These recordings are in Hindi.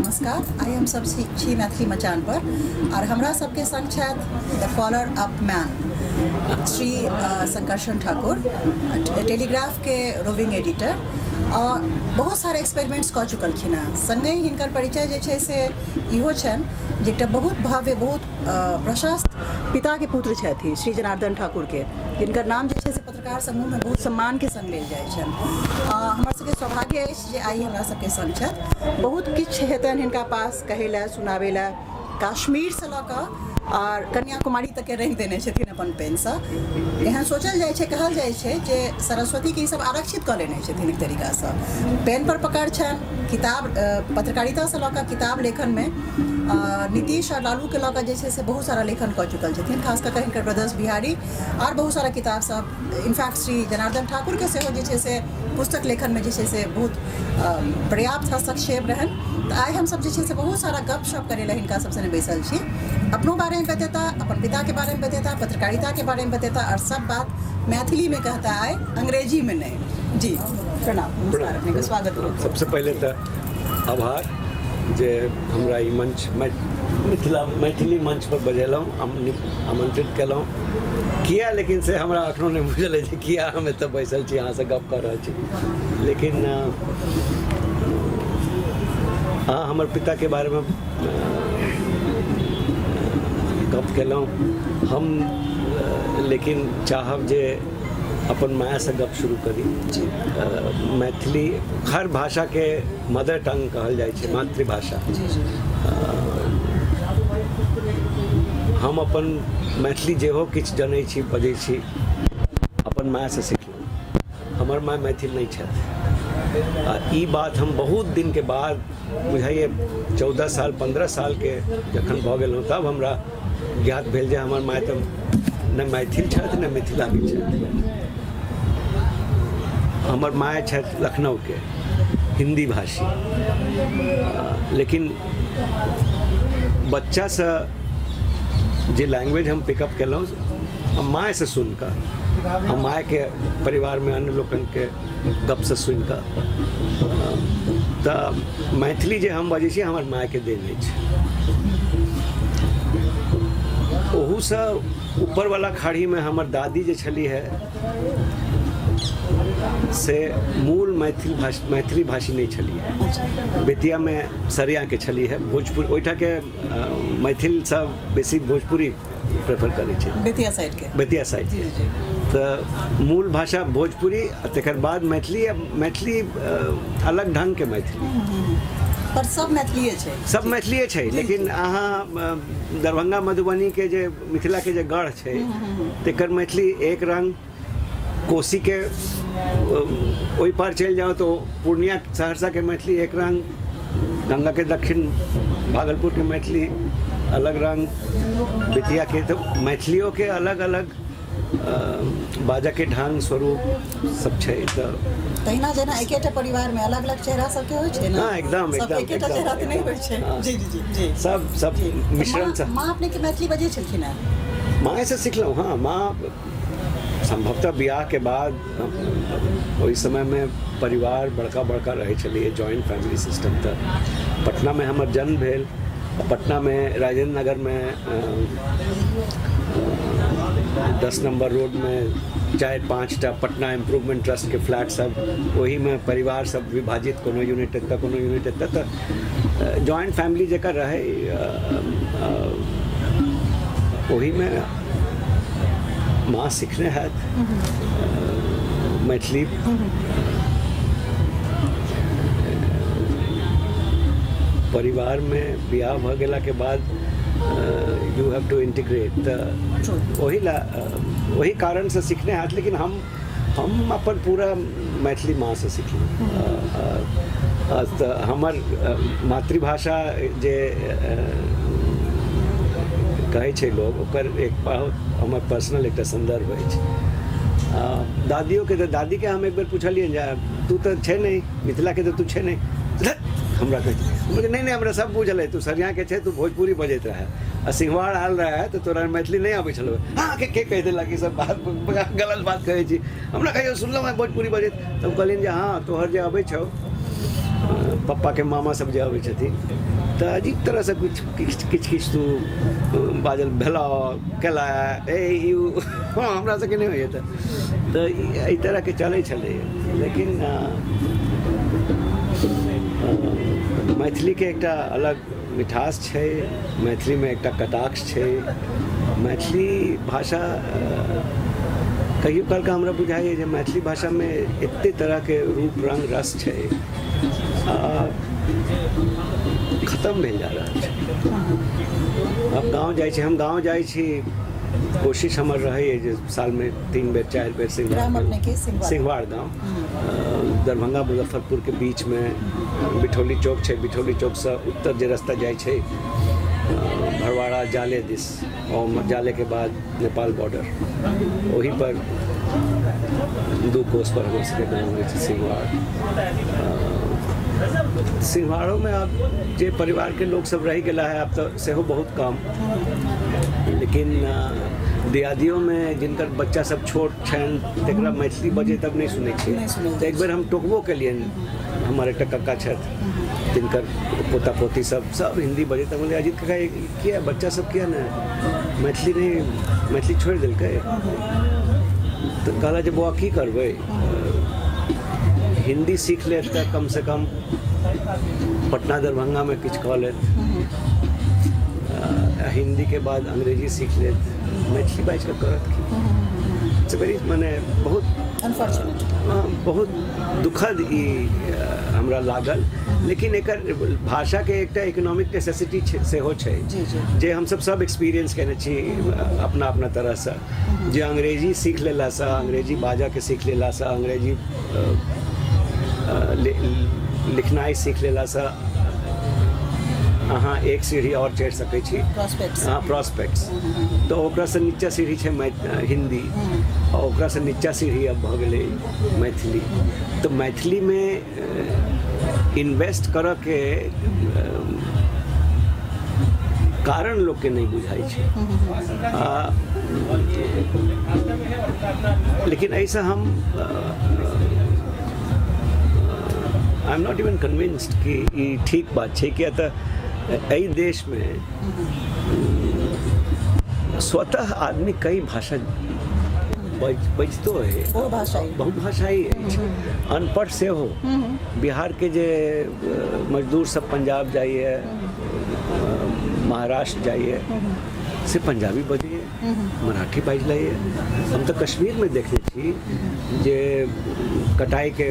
नमस्कार। आइ हम सब छी मैथिली मचान पर और हमरा सबके संग छथि the follower up man Shri Sankarshan Thakur, Telegraph के रोविंग एडिटर और बहुत सारे एक्सपेरिमेंट्स कऽ चुकलखिन हेँ। संगे हिनकर परिचय जे छै से इहो छनि जे एकटा बहुत भव्य बहुत प्रशस्त पिता के पुत्र छथि श्री जनार्दन ठाकुर के, जिनकर नाम जे छै से पत्रकार समूह में बहुत सम्मान के संग लेल जाइ छनि। हमर सबके सौभाग्य अछि जे आइ हमरा सबके संग छथि। बहुत किछु हेतनि हिनका पास कहै लए सुनाबै लए, कश्मीर से लऽ कऽ और कन्याकुमारी तक के रंग देने छथिन अपन पेन से। एहन सोचल जाइ छै, कहल जाइ छै जे सरस्वती के ई सब आरक्षित कऽ लेने छथिन एक तरीका से। पेन पर पकड़ छनि, किताब पत्रकारिता से लऽ कऽ किताब लेखन में नीतीश और लालू के लऽ कऽ जे छै से बहुत सारा लेखन कऽ चुकल छथिन, खास कऽ हिनकर ब्रदर्स बिहारी और बहुत सारा किताब सब। इनफैक्ट श्री जनार्दन ठाकुर के सेहो जे छै से पुस्तक लेखन में जे छै से बहुत पर्याप्त हस्तक्षेप रहन। तो आइ हम सब जे छै से बहुत सारा गपशप करे ला हिनका सबसे बैसल छी। अपनों बारे में बतेता, अपन पिता के बारे में बतेता, पत्रकारिता के बारे में बतेता और सब बात मैथिली में कहता है, अंग्रेजी में नहीं। जी प्रणाम, नमस्कार, अपने का स्वागत हो। सबसे पहले तो आभार जे हमरा ई मंच मैथिली मंच पर बजेलहुँ, आमंत्रित केलहुँ किया, लेकिन से हमरा अखनो नहीं बुझल है किया हम एतऽ बैसल छी, अहाँ से गप कर रहल छी। लेकिन हाँ, हमर पिता के बारे में गप केलहुँ हम, लेकिन चाहब जे अपन माया से गप शुरू करी। मैथिली हर भाषा के मदर टंग कहल जाइ छै, मातृभाषा। हम अपन मैथिली जेहो किछु जनै छी, बजै छी, अपन माया से सिखलहुँ। हमर माय मैथिल नहीं छथि। ई बात हम बहुत दिन के बाद बुझाइए 14 साल 15 साल के जखन भऽ गेलहुँ तब हमरा ज्ञात भेल जे हमर माय तऽ न मैथिल छथि न मिथिला के छथि। हमर माय छथि लखनऊ के, हिंदी भाषी। लेकिन बच्चा से जे लैंग्वेज हम पिकअप केलहुँ हम माय से सुनकर, हम माय के परिवार में अन्य लोगन के गप से सुनकर, तऽ मैथिली जे हम बजै छी हमर माय के देन अछि। ओहू से ऊपर वाला खाड़ी में हमर दादी जे छली है से मूल मैथिली भाषी नहीं छली है। बेतिया में सरिया के छली है, भोजपुर ओइठा के मैथिल सब बेसी भोजपुरी प्रेफर करे छै, बेतिया साइड के। तो मूल भाषा भोजपुरी, तकर बाद मैथिली अलग ढंग के मैथिली, पर सब मैथिलीए छै, सब मैथिलीए छै। लेकिन अहाँ दरभंगा मधुबनी के जे मिथिला के जे गढ़ छै तेकर मैथिली एक रंग, कोसी के ओहि पार चल जाओ तो पूर्णिया सहरसा के मैथिली एक रंग, गंगा के दक्षिण भागलपुर के मैथिली अलग रंग, बेतिया के। तो मैथिलियों के अलग अलग बाजा के ढंग स्वरूप सब छै। तो तहिना जेना एकेटा परिवार में अलग अलग चेहरा सबके होइ छै ना। हाँ, एकदम एकेटा चेहरा तऽ नहीं होइ छै। जी जी जी जी, सब मिश्रण से। माँ अपने के मैथिली बजै छलखिन हैं? माँ से सिखलहुँ। हाँ, माँ संभवतः बियाह के बाद ओहि समय में परिवार बड़का बड़का रहे छलिए, जॉइंट फैमिली सिस्टम। था पटना में हमर जन्म भेल, पटना में राजेंद्र नगर में 10 नंबर रोड में 4-5टा पटना इम्प्रूवमेंट ट्रस्ट के फ्लैट सब, वही में परिवार सब विभाजित, कोनो यूनिट एतऽ कोनो यूनिट एतऽ, तऽ जॉइंट फैमिली जकर रहे वही में माँ सीखने हैं मैथिली। परिवार में बियाह भ गेला के बाद यू हैव टू इंटीग्रेट, वही कारण से सीखने हैं। लेकिन हम अपन पूरा मैथिली माँ से सीखलहुँ। तो हमर मातृभाषा जे कहै छै लोग, ओकर एक बहुत हमर पर्सनल एक संदर्भ अछि। दादियों के, दादी के हम एक बेर पूछलिए जे तू तो छे नहीं मिथिला के, तो तू छे नहीं, हमरा कहै नहीं हमरा सब बुझल है, तू सरिया के छे, तू भोजपुरी बजैत रहे, आ सिंहवाड़ आयल रहे तो तोरा मैथिली नहीं आबै छलो। हाँ के कह देलक ई सब बात, गलत बात कहै छी। हमरा कहियो सुनलहुँ भोजपुरी बजैत, तब कहलियनि जे हाँ तोहर जे अबै छौ पप्पा के मामा सब जे अबै छथिन तऽ अजीब तरह से किछ तू बाजल भेला केला ए यू हमरा सबके नहि होइए तऽ एहि तरहके चलै छलै। लेकिन मैथिलीके एकटा अलग मिठास छै, मैथिलीमे एकटा कटाक्ष छै। मैथिली भाषा कहियो काल का हमरा बुझाइए जे मैथिली भाषामे एते तरहके रूप रंग रस छै, खत्म भेल जा रहल छै। अब गाँव जाइ छी, हम गाँव जाइ छी, कोशिश हमर रहैए जे सालमे 3 बेर 4 बेर सिंहवाड़ गाँव दरभंगा मुजफ्फरपुर के बीच में बिठौली चौक छै, बिठौली चौक से उत्तर जे रास्ता जाइ छै भरवाड़ा जाले दिस, और जाले के बाद नेपाल बॉर्डर, वहीं पर 2 कोस पर हमर सबके गाँव होइ छै सिंहवाड़। सिंहवाड़ों में अब जे परिवार के लोग सब रह गया है, अब तो सेहो बहुत कम, लेकिन दियादियों में जिनकर बच्चा सब छोट छन तकरा मैथिली बजे तब नहीं सुने छी। तो एक बार हम टोकबो के लिए हमारे एकटा कक्का छथि जिनकर पोता पोती सब हिंदी बजे, तब बोले अजीत कक्का किया बच्चा सब किया ना मैथिली नहीं, मैथिली छोड़ दिलकै। तो कहला जे बौआ की करबै, हिंदी सीख ले तो कम से कम पटना दरभंगा में किछ कह लेत, हिंदी के बाद अंग्रेजी सीख लेत, मैथिली बाज के करत की। वेरी माने बहुत अनफॉर्चुनेट, बहुत दुखद ई हमरा लागल। लेकिन एकर भाषा के एकटा इकोनॉमिक नेसेसिटी सेहो छै जे हम सब एक्सपीरियंस केने छी अपना अपना तरह से। जे अंग्रेजी सीख लेला से, अंग्रेजी बाजा के सीख लेला से, अंग्रेजी लिखनाइ सीख लेला से अहाँ एक सीढ़ी और चढ़ि सकै छी, प्रॉस्पेक्ट्स। तो ओकरा से नीचा सीढ़ी छै हिंदी, और ओकरा से नीचा सीढ़ी अब भऽ गेलै मैथिली। तो मैथिली में इन्वेस्ट करऽ के कारण लोग के नहीं बुझाई छै। लेकिन ऐसा हम आई एम नॉट इवन कन्विंस्ड कि ई ठीक बात छै, किया तऽ एहि देश में स्वतः आदमी कई भाषा बजतो है, बहुभाषाई अनपढ़ से हो। बिहार के जे मजदूर सब पंजाब जाइए, महाराष्ट्र जाइए, से पंजाबी बजिए, मराठी बाजि लइए। हम तो कश्मीर में देखने छी जे कटाई के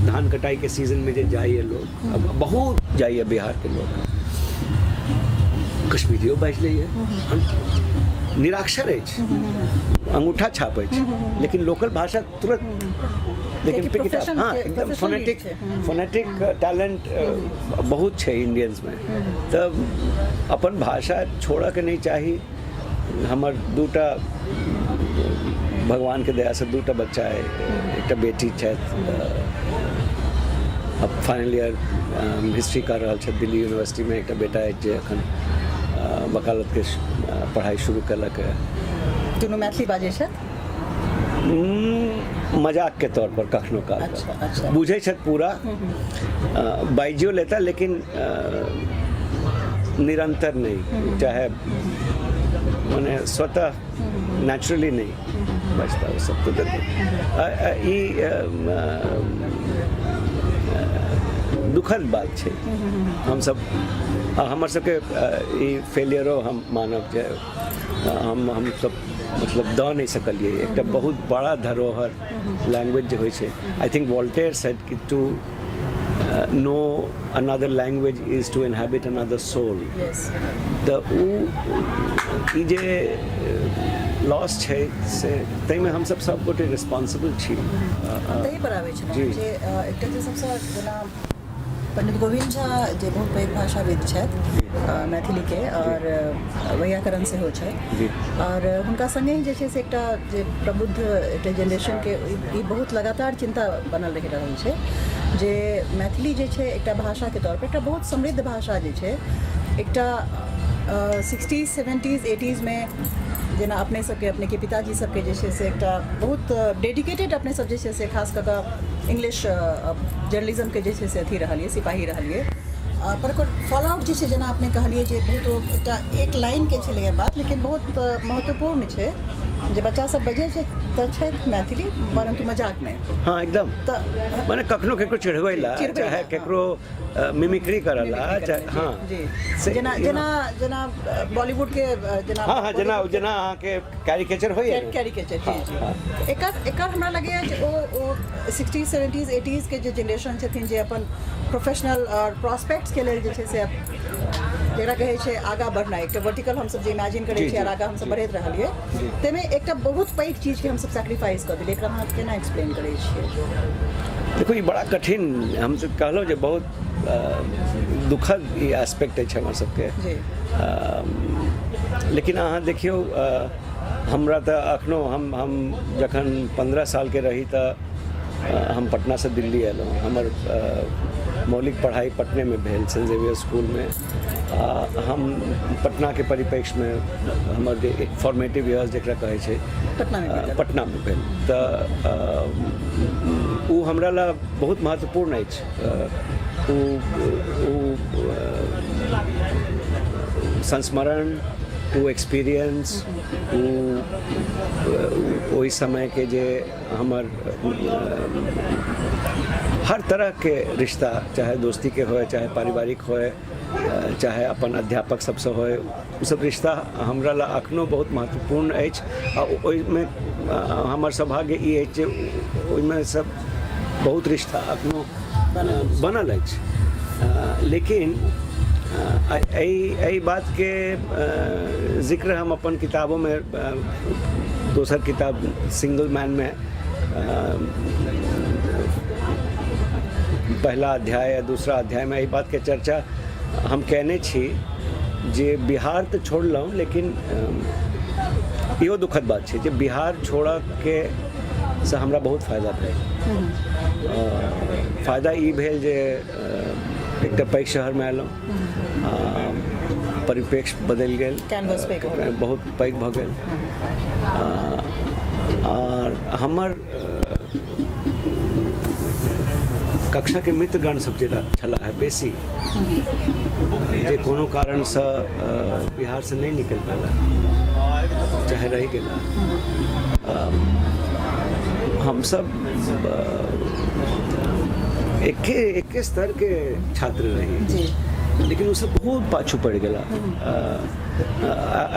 धान कटाई के सीजन में जे जाइए लोग, अब बहुत जाइए बिहार के लोग, कश्मीरियो बाजि लइए, निराक्षर अछि, अंगूठा छाप अछि, लेकिन लोकल भाषा तुरंत, लेकिन पिक इट अप। हाँ, एकदम फोनेटिक टैलेंट बहुत छै इंडियंस में। तब अपन भाषा छोड़ऽ के नहीं चाही। हमर 2टा भगवान के दया से 2टा बच्चा है, एकटा बेटी छथि, अब फाइनल ईयर हिस्ट्री कर रहल छथि दिल्ली यूनिवर्सिटी में, एकटा बेटा है जे अखन वकालत के पढ़ाई शुरू कयलक है। दुनू मैथिली बाजै छथि? मजाक के तौर पर कखनो काल बुझै छथि पूरा, बाजियो लेता, लेकिन निरंतर नहीं, चाहे माने स्वतः नेचुरली नहीं बचता वो सब। तो दुखद बात छै। हम सब हमर सबके ई फेलियरो हम मानब जे हम सब मतलब दऽ नहीं सकलिए। एकटा बहुत बड़ा धरोहर लैंग्वेज जे होइ छै, आई थिंक वोल्टेयर सेड कि to know another language is to inhabit another soul. Yes. The E J loss छै से ताहिमे हम सब गोटे रिस्पॉन्सिबल छी। ताहि पर आबै छै जे एकटा जे सबसँ जेना पंडित गोविंद झा जे बहुत पैघ भाषाविद छथि मैथिली के, और वैयाकरण सेहो छथि, और हुनका संगे जे छै से एकटा जे प्रबुद्ध एकटा जेनरेशन के ई बहुत लगातार चिंता बनल रहि रहल छै जे मैथिली जे छै एकटा भाषा के तौर पर एकटा बहुत समृद्ध भाषा जे छै, एकटा 60s 70s 80s में जेना अपने सबके अपने के पिताजी सबके जे छै से एकटा बहुत डेडिकेटेड अपने सब जे छै से खास कऽ कऽ इंग्लिश जर्नलिज्म के जे छै से अथी रहलिए सिपाही रहलिए पर ओकर फॉल आउट जे छै जेना अपने कहलिए जे बहुत एकटा एक लाइन के छलै बात लेकिन बहुत महत्वपूर्ण छै जे बच्चा सब बजे छै तऽ छै मैथिली परंतु मजाक में हाँ एकदम तऽ माने कखनो केकरो चिढ़बैला चाहे केकरो मिमिक्री करला चाहे हाँ जी जेना जेना जेना बॉलीवुड के जेना हाँ जेना जेना अहाँके कैरिकेचर होइए कैरिकेचर जी एकर हमरा लगैए जे ओ 60s 70s 80s के जे जनरेशन छथिन जे अपन प्रोफेशनल और प्रॉस्पेक्ट्स के लेल जे छै से जकरा कहै छै आगाँ बढ़नाइ एकटा वर्टिकल हमसब जे इमेजिन करै छियै आगाँ हमसब बढ़ैत रहलियै ताहिमे एकटा बहुत पैघ चीजके हमसब सैक्रिफाइस कऽ देलियै एकरा अहाँ केना एक्सप्लेन करै छियै देखो ई बड़ा कठिन हम सब कहलहुँ जे बहुत दुखद ई एस्पेक्ट अछि हमर सबके जी लेकिन अहाँ देखियौ हमरा तऽ एखनो हम जखन 15 सालके रही तऽ हम पटना से दिल्ली एलहुँ हमर मौलिक पढ़ाई पटने में भेल सेंट जेवियर स्कूल में हम पटना के परिप्रेक्ष्य में हमर जे फॉर्मेटिव इयर्स जकरा कहै छै पटना में भेल तऽ ओ हमरा ला बहुत महत्वपूर्ण अछि संस्मरण वो एक्सपीरियंस ओहि समय के जे हमर हर तरह के रिश्ता चाहे दोस्ती के होए चाहे पारिवारिक होए चाहे अपन अध्यापक सबसे होए ओ सब रिश्ता हमरा ला अखनो बहुत महत्वपूर्ण अछि आ ओहिमे हमर सौभाग्य ई अछि जे ओहिमे सब बहुत रिश्ता अखनो बनल अछि लेकिन एहि बात के जिक्र हम अपन किताबों में दोसर किताब सिंगल मैन में पहला अध्याय या दूसरा अध्याय में एहि बात के चर्चा हम कहने छी जे बिहार तो छोड़लहुँ लेकिन इहो दुखद बात छै जे बिहार छोड़ऽ के से हमरा बहुत फायदा भेल फायदा ई भेल जे एकटा पैघ शहर में एलहुँ परिप्रेक्ष्य बदलि गेल बहुत पैघ भऽ गेल और हमर कक्षा के मित्रगण सब जे छला है बेसी जे कोनो कारण से बिहार से नहीं निकल पाला चाहे रह गेला हम सब एके स्तर के छात्र रही लेकिन उससे बहुत पाछू पड़ गया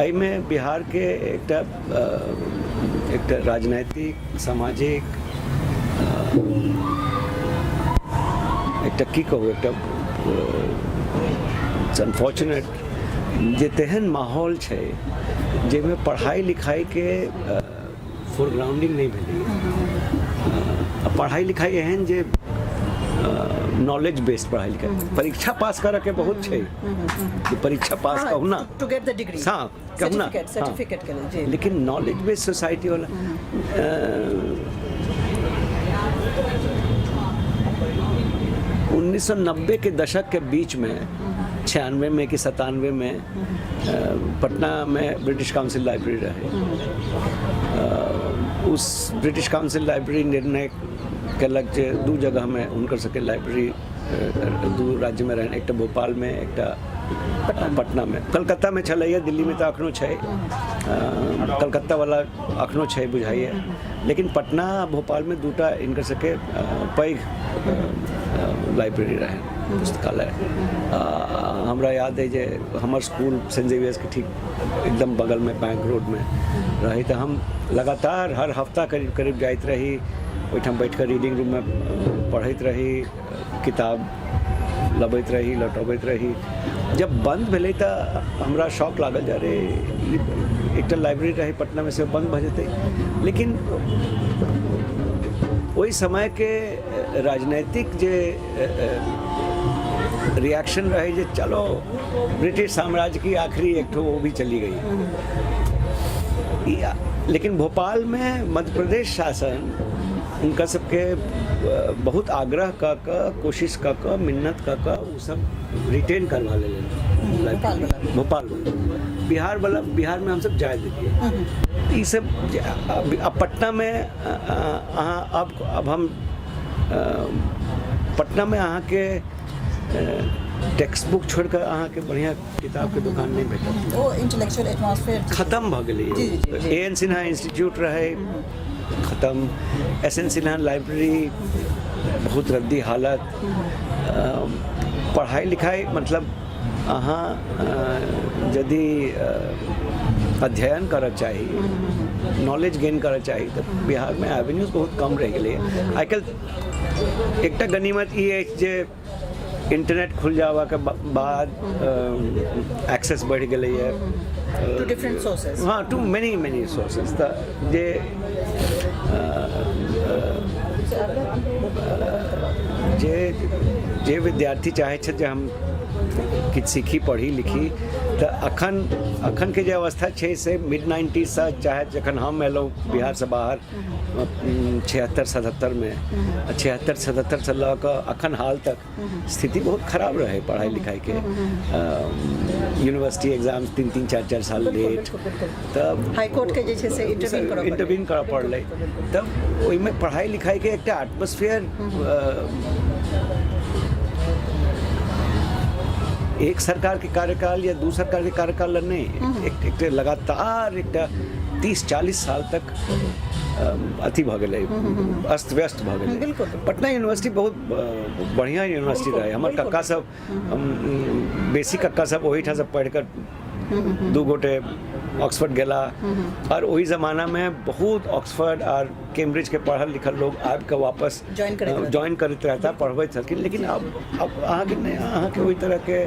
एहिमे बिहार के एकटा राजनैतिक सामाजिक एकटा की कहू एकटा अनफॉर्चुनेट जे तेहन माहौल छै जाहिमे पढ़ाई लिखाई के फोरग्राउंडिंग नहीं भेलै पढ़ाई लिखाई एहन जे नॉलेज बेस्ड पढ़ाई लिखाई परीक्षा पास करऽ के बहुत छै कि परीक्षा पास कहू ना टू गेट द डिग्री हाँ कहू ना सर्टिफिकेट के लिए जी लेकिन नॉलेज बेस्ड सोसाइटी वाला 1990 के दशक के बीच में 96 में कि 97 में पटना में ब्रिटिश काउंसिल लाइब्रेरी रहे उस ब्रिटिश काउंसिल लाइब्रेरी निर्णय कलक जे दू जगह में उनकर सबके लाइब्रेरी दू राज्य में रहन एक भोपाल में एक पटना में कलकत्ता में छलैया दिल्ली में तो अखनो छै कलकत्ता वाला अखनो छै बुझाइए लेकिन पटना भोपाल में दूटा इनकर सबके पैघ लाइब्रेरी रहे पुस्तकालय हमरा याद है जे हमर स्कूल सेंट जेवियर्स के ठीक एकदम बगल में बैंक रोड में रही तो हम लगातार हर हफ्ता करीब करीब जाइत रही ओहिठाम बैठ कर रीडिंग रूम में पढ़ैत रही किताब लबैत रही लौटबैत रही जब बंद भेलै तऽ हमरा शौक लागल जे अरे एकटा लाइब्रेरी रही पटना में से बंद भऽ जेतै लेकिन ओहि समय के राजनीतिक जे रिएक्शन रहे जे चलो ब्रिटिश साम्राज्य की आखिरी एक ठो वो भी चली गई लेकिन भोपाल में मध्य प्रदेश शासन उनका सबके बहुत आग्रह का कोशिश का मिन्नत का वो सब रिटेन करवा ले भोपाल वाला। भोपाल वाला, बिहार में हम सब जाए देखिए। ये सब अब पटना में अब हम पटना में अहाँ के टेक्स्ट बुक छोड़कर अहाँ के बढ़िया किताब के दुकान नहीं भेटत। ओ इंटेलेक्चुअल एटमॉस्फेयर खत्म भ गेलै। जी, जी, जी। ए एन सिन्हा इंस्टीट्यूट रहे, खत्म। एस एन सिन्हा लाइब्रेरी बहुत रद्दी हालत। पढ़ाई लिखाई मतलब अहाँ यदि अध्ययन करऽ चाही, नॉलेज गेन करऽ चाही तो बिहार में एवेन्यूज बहुत कम रह गेलै। आइ काल्हि एकटा गनीमत ई अछि जे इंटरनेट खुल जावा के बाद एक्सेस बढ़ गेलै है टू डिफरेंट सोर्सेज। हाँ, टू मेनी सोर्सेज। तऽ जे विद्यार्थी चाहे छथि जे हम किछु सीखी पढ़ी लिखी तऽ अखन के जे अवस्था छै से मिड 90s से, चाहे जखन हम एलहुँ बिहार से बाहर 76-77 में, 76-77 से लऽ कऽ अखन हाल तक स्थिति बहुत खराब रहे पढ़ाई लिखाई के। यूनिवर्सिटी एग्जाम्स 3-4 साल लेट, तब हाई कोर्ट के जे छै से इंटरवीन करऽ पड़लै। तब ओहिमे पढ़ाई लिखाई के एकटा एटमॉस्फेयर एक सरकार के कार्यकाल या दू सरकार के कार्यकाल नहीं, एक लगातार एक 30-40 साल तक अथी भ गेलै, अस्त व्यस्त भ गेलै। पटना यूनिवर्सिटी बहुत बढ़िया यूनिवर्सिटी रहे। हमर कक्का सब बेसी कक्का सब ओहिठाम से पढ़ कर 2 गोटे ऑक्सफोर्ड गेला, और वही ज़माना में बहुत ऑक्सफोर्ड और कैम्ब्रिज के पढ़ल लिखल लोग आबि के वापस ज्वाइन करते रहता, पढ़बैत छलखिन। लेकिन अब अहाँके ओहि तरह के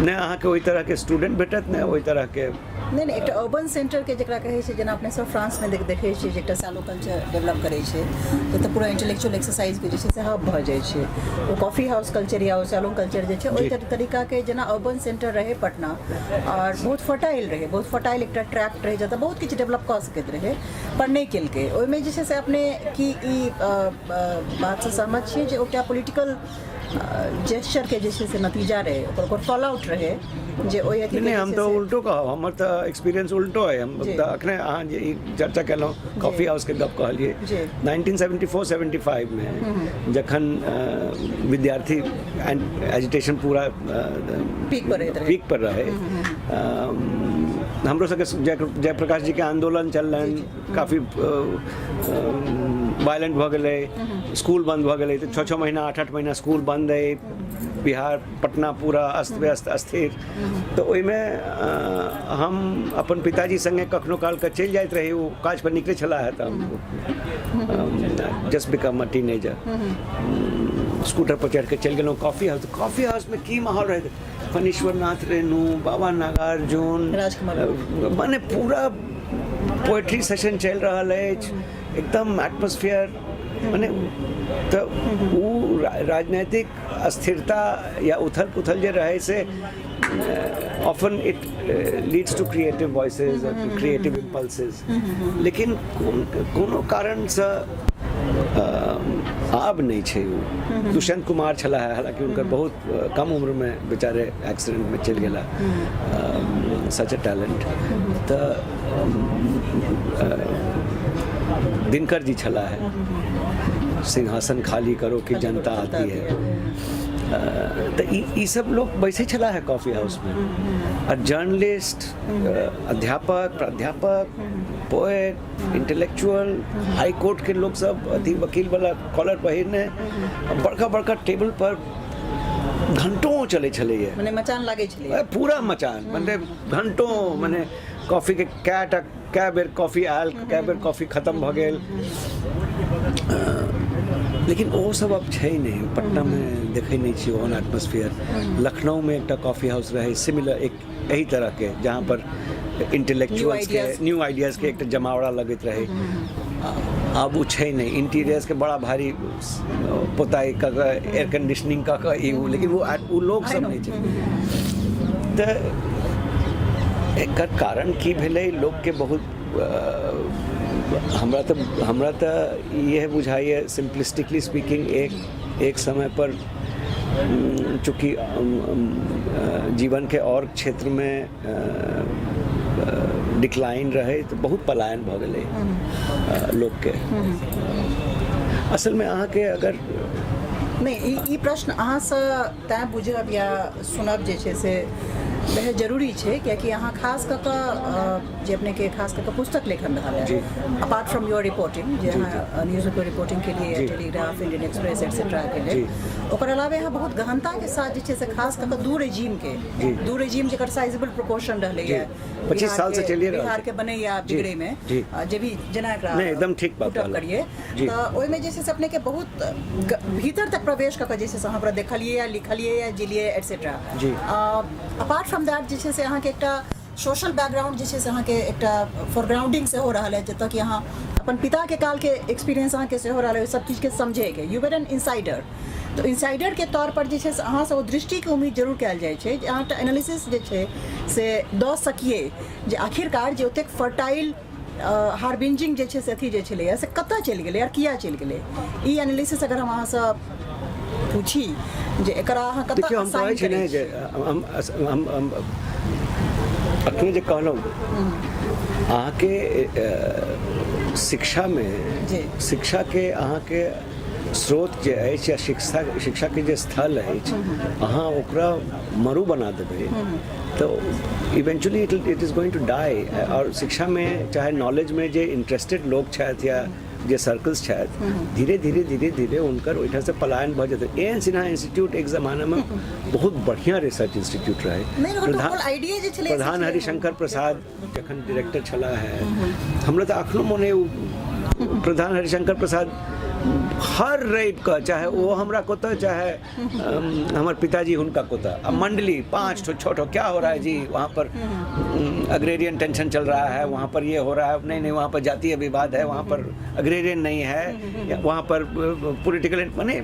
ने अहाँके ओहि तरह के स्टूडेंट भेटत, ने ओहि तरह के नहीं एकटा अर्बन सेंटर के जकरा कहै छै, जेना अपने सब फ्रांस में देखै छियै जे एकटा सैलो कल्चर डेवलप करै छै, तऽ पूरा इंटेलेक्चुअल एक्सरसाइज के जे छै से हब भऽ जाइ छै। ओ कॉफी हाउस कल्चर या सैलो कल्चर जे छै ओहि तरीका के जेना अर्बन सेंटर रहे पटना, और बहुत फर्टाइल एकटा ट्रैक्ट रहे जतऽ बहुत किछु डेवलप कऽ सकैत रहे, पर नहि केलकै। ओहिमे जे छै से अपने की ई बात से सहमत छियै जे एकटा पॉलिटिकल जेस्चर के जे छै से नतीजा रहे, ओकर फॉल आउट रहे जे ओहि अथी नहीं? हम तो उल्टो कहब, हमर तऽ एक्सपीरियंस उल्टो है। हम अखने अहाँ जे ई चर्चा केलहुँ कॉफी हाउस के गप कहलिए, 1974-75 में जखन विद्यार्थी एजुटेशन पूरा पीक पर रहे, हमरो सबके जयप्रकाश जी के आंदोलन चललन, काफी वायलेंट भऽ गेलै, स्कूल बंद भऽ गेलै, तऽ 6 महीना 8 महीना स्कूल बंद है, बिहार पटना पूरा अस्त व्यस्त अस्थिर। तो ओहिमे हम अपन पिताजी संगे कखनो काल के चलि जाइत रही, वो काज पर निकले छला है, तऽ just become a teenager scooter पर चढ़ के चल गेलहुँ कॉफी हाउस में की माहौल रहे, फणीश्वर नाथ रेणु, बाबा नागार्जुन, माने पूरा पोएट्री सेशन चल रहा है, एकदम एटमॉस्फेयर माने। तो वो राजनीतिक अस्थिरता या उथल पुथल जे रहे से often it leads to creative voices or creative impulses, लेकिन कोनो कारण से आब नहीं छै। वो दुष्यंत कुमार छला है, हालांकि उनकर बहुत कम उम्र में बेचारे एक्सीडेंट में चल गेला, सच अ टैलेंट। तो दिनकर जी छला है, सिंहासन खाली करो कि जनता आती है। तो ये सब लोग वैसे चला है कॉफ़ी हाउस में, और जर्नलिस्ट, अध्यापक, प्राध्यापक, पोएट, इंटेलेक्चुअल, हाई कोर्ट के लोग सब अथी वकील वाला कॉलर पहिरने बड़का टेबल पर घंटों चले माने मचान लागे छले, पूरा मचान, माने घंटों, माने कॉफी के कै बेर कॉफी आयल, कै बेर कॉफी खत्म भ गेल। लेकिन वो सब अब छै नहीं, पटना में देखे नहीं छी ओहन एटमॉस्फेयर। लखनऊ में एक कॉफी हाउस रहे सिमिलर, एक यही तरह के, जहाँ पर इंटेलेक्चुअल्स के न्यू आइडियाज के एक जमावड़ा लगत रहे। अब वो छै नहीं, इंटीरियर्स के बड़ा भारी पोताई का, एयर कंडीशनिंग का लेकिन वो लोग सब नहीं छै। तो एकर कारण की भेलै, लोग के बहुत हमरा तो यह बुझाइए, सिंपलिस्टिकली स्पीकिंग, एक समय पर चूँकि जीवन के और क्षेत्र में डिक्लाइन रहे तो बहुत पलायन भ गेलै लोग के। असल में अहाँ के अगर नहीं ई प्रश्न अहाँ से तैं बुझब या सुनब जे छै से वह जरूरी छै, कियाकि अहाँ खास कऽ कऽ जे अपने के खास कऽ कऽ पुस्तक लेखन रहल है, अपार्ट फ्रॉम योर रिपोर्टिंग जे अहाँ न्यूज़ पेपर रिपोर्टिंग के लिए टेलीग्राफ, इंडियन एक्सप्रेस एटसेट्रा के लिए, ओकर अलावे अहाँ बहुत गहनता के साथ जे छै से खास कऽ कऽ दू रेजिम जेकर साइजेबल प्रोपोर्शन रहलै है 25 साल से चलिए रहल बिहार के बनैया बिगड़े में जे भी जेना एकरा नहीं एकदम ठीक बात करिए तऽ ओहि में जे छै से अपने के बहुत भीतर तक प्रवेश कऽ के जे छै से अहाँ ओकरा देखलिए या लिखलिए या जिलिए एटसेट्रा। अपार्ट फ्रॉम दैट जे छै से अहाँके एकटा सोशल बैकग्राउंड जे छै से अहाँके एकटा फॉरग्राउंडिंग सेहो रहल है, जतऽ कि अहाँ अपन पिता के काल के एक्सपीरियंस अहाँके सेहो रहल है सब चीज के समझे के, यू वर एन इनसाइडर। तो इनसाइडर के तौर पर जे छै से अहाँ से ओ दृष्टि के उम्मीद जरूर कयल जाइ छै जे अहाँ एकटा एनालिसिस जे छै से दऽ सकिए जे आखिरकार जे ओतेक फर्टाइल हार्बिंजिंग जे छै से अथी जे छलैए से कतऽ चलि गेलै और किया चलि गेलै। ई एनालिसिस अगर हम अहाँ से पूछी जे एकरा अहाँ कतऽ देखियो हम कहै छी ने जे हम अखने जे कहलहुँ अहाँके शिक्षा में शिक्षा के अहाँके स्रोत जे अछि या शिक्षा के जे स्थल अछि अहाँ ओकरा मरु बना देबै तो eventually it is going to die. और शिक्षा में चाहे नॉलेज में जे इंटरेस्टेड लोग छथि या जे सर्कल्स छथि धीरे धीरे धीरे धीरे उनकर ओहिठाम से पलायन भऽ जेतै। एन सिन्हा इंस्टीट्यूट एक जमाना में बहुत बढ़िया रिसर्च इंस्टीट्यूट रहे। प्रधान हरिशंकर प्रसाद जखन डायरेक्टर छला है, हमरा तऽ अखनो मोन प्रधान हरिशंकर प्रसाद हर रवि का चाहे वो हमरा कोता चाहे हमारे पिताजी उनका कोता अब मंडली 5 छोटो क्या हो रहा है जी वहाँ पर अग्रेरियन टेंशन चल रहा है, वहाँ पर ये हो रहा है, नहीं वहाँ पर जातीय विवाद है, वहाँ पर अग्रेरियन नहीं है, वहाँ पर पॉलिटिकल माने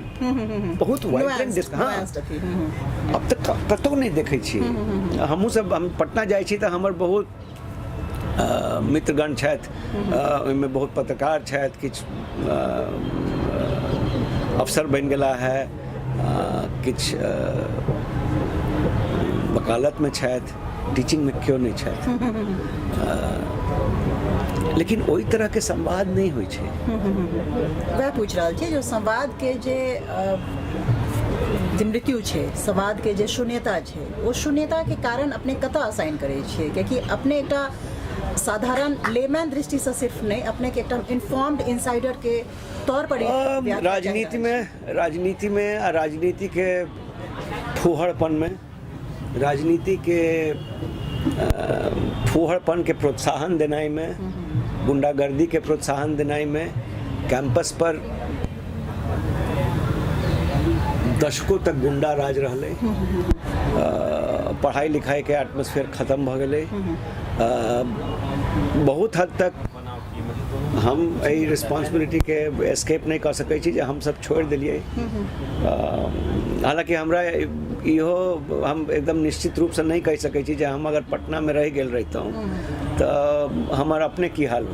बहुत वाइब्रेंट। हाँ अब तक कतौ नहीं देखै छी। हमहूँ सब हम पटना जाइ छी तऽ हमर बहुत मित्रगण छथि, ओहिमे बहुत पत्रकार छथि, किछु अफसर बनि गेला है, किछु वकालत में छथि, टीचिंग में क्यों नहीं छथि, लेकिन ओहि तरह के संवाद नहीं होइ छै। वह पूछ रहल छै जो संवाद के जे मृत्यु छै, संवाद के जे शून्यता छै, वो शून्यता के कारण अपने कतऽ असाइन करै छियै, कियाकि अपने एकटा साधारण लेमैन दृष्टि से सिर्फ नहीं अपने के एकदम इन्फॉर्म्ड इनसाइडर के तौर पर राजनीति में राजनीति के फूहड़पन में, राजनीति के फूहड़पन के प्रोत्साहन देनाई में, गुंडागर्दी के प्रोत्साहन देनाई में, कैंपस पर दशकों तक गुंडा राज रहले, पढ़ाई लिखाई के एटमॉस्फेयर खत्म भ गेलै। बहुत हद तक हम एहि रिस्पॉन्सिबिलिटी के एस्केप नहीं कर सकै छी जे हम सब छोड़ दिलिए। हालांकि हमरा इहो हम एकदम निश्चित रूप से नहीं कह सकै छी जे हम अगर पटना में रह गेल रहितौं तो हमार अपने की हाल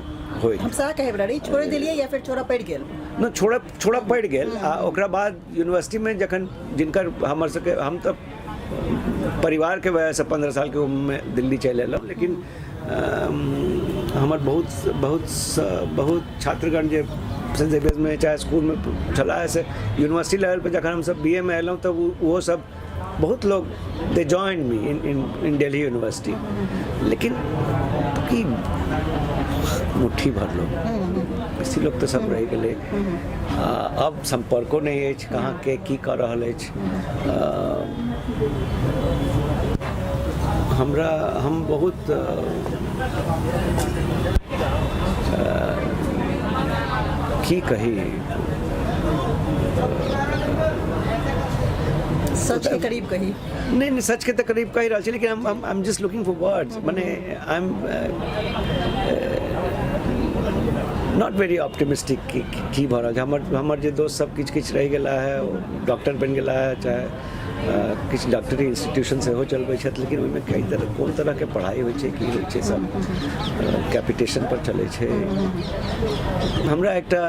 होइत। हम सा कहे रही छोड़ दिलिए या फिर छोड़ा पड़ गेल न छोड़ा पड़ गेल। ओकरा बाद यूनिवर्सिटी में जखन जिनकर हमर सबके हम तो परिवार के वजह से 15 साल के उम्र में दिल्ली चल एलहुँ, लेकिन हमार बहुत छात्रगण जे सेंट जेवियर्स में चाहे स्कूल में चला है से यूनिवर्सिटी लेवल पे जखन हम सब BA में एलहुँ तो वो सब बहुत लोग they join me in Delhi university, लेकिन की मुट्ठी भर लोग इसी लोग तो सब रह गए। अब संपर्को नहीं है कहाँ के की कर रहा है। हमरा हम बहुत की कही सच के करीब कही नहीं सच के तो करीब कही रहा, लेकिन I am just looking for words. माने I am not very optimistic की भऽ रहल छै। हमर जे दोस्त सब किछु रह गया है, डॉक्टर बन गया है, चाहे किछु डॉक्टरी इंस्टीट्यूशन सेहो चलबै छथि, लेकिन ओहिमे कई तरह कोन तरहके पढ़ाइ होइ छै, की होइ छै, सब कैपिटेशन पर चलै छै। हमरा एकटा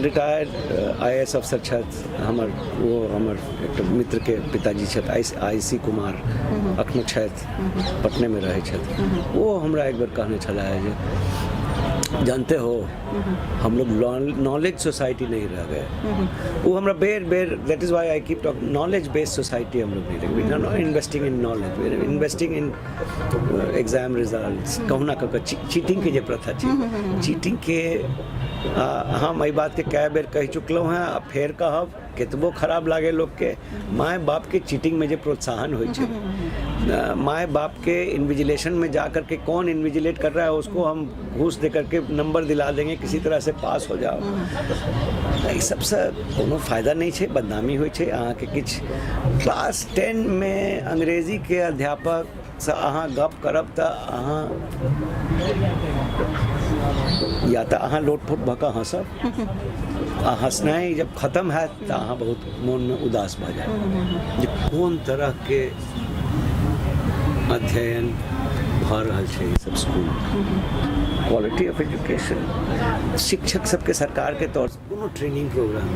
रिटायर्ड IAS अफसर छथि हमर, ओ हमर एकटा मित्रके पिताजी छथि, IC कुमार अखनो छथि, पटनेमे रहै छथि। ओ हमरा एक बार कहने छला है जे जानते हो हम लोग नॉलेज सोसाइटी नहीं रह गए। वो हमरा बेर that is why I keep talk knowledge based society हम लोग नहीं रह गए। We are not investing in knowledge, we are investing in exam results. कहूँ ना कहूँ चीटिंग के जे प्रथा छै, चीटिंग के हम एहि बात के कई बेर कहि चुकलहुँ हैं, आ फेर कहब, केतबो खराब लागे लोग के, माय बाप के चीटिंग में जो प्रोत्साहन हो छै, माय बाप के इन्विजिलेशन में जा करके कौन इन्विजिलेट कर रहा है उसको हम घूस दे करके नंबर दिला देंगे, किसी तरह से पास हो जाओ। ई सबसे कोनो फायदा नहीं छै, बदनामी होइ छै। अहाँके किछु क्लास 10 में अंग्रेजी के अध्यापक से अहाँ गप करब तऽ अहाँ या तऽ अहाँ लोटफोट भऽ कऽ हँसब, आ हँसनाइ जब खत्म हैत तऽ अहाँ बहुत मोन में उदास भऽ जायब जे कोन तरह के अध्ययन भऽ रहल छै ई सब स्कूल। क्वालिटी ऑफ एजुकेशन, शिक्षक सबके सरकार के तौर से कोनो ट्रेनिंग प्रोग्राम,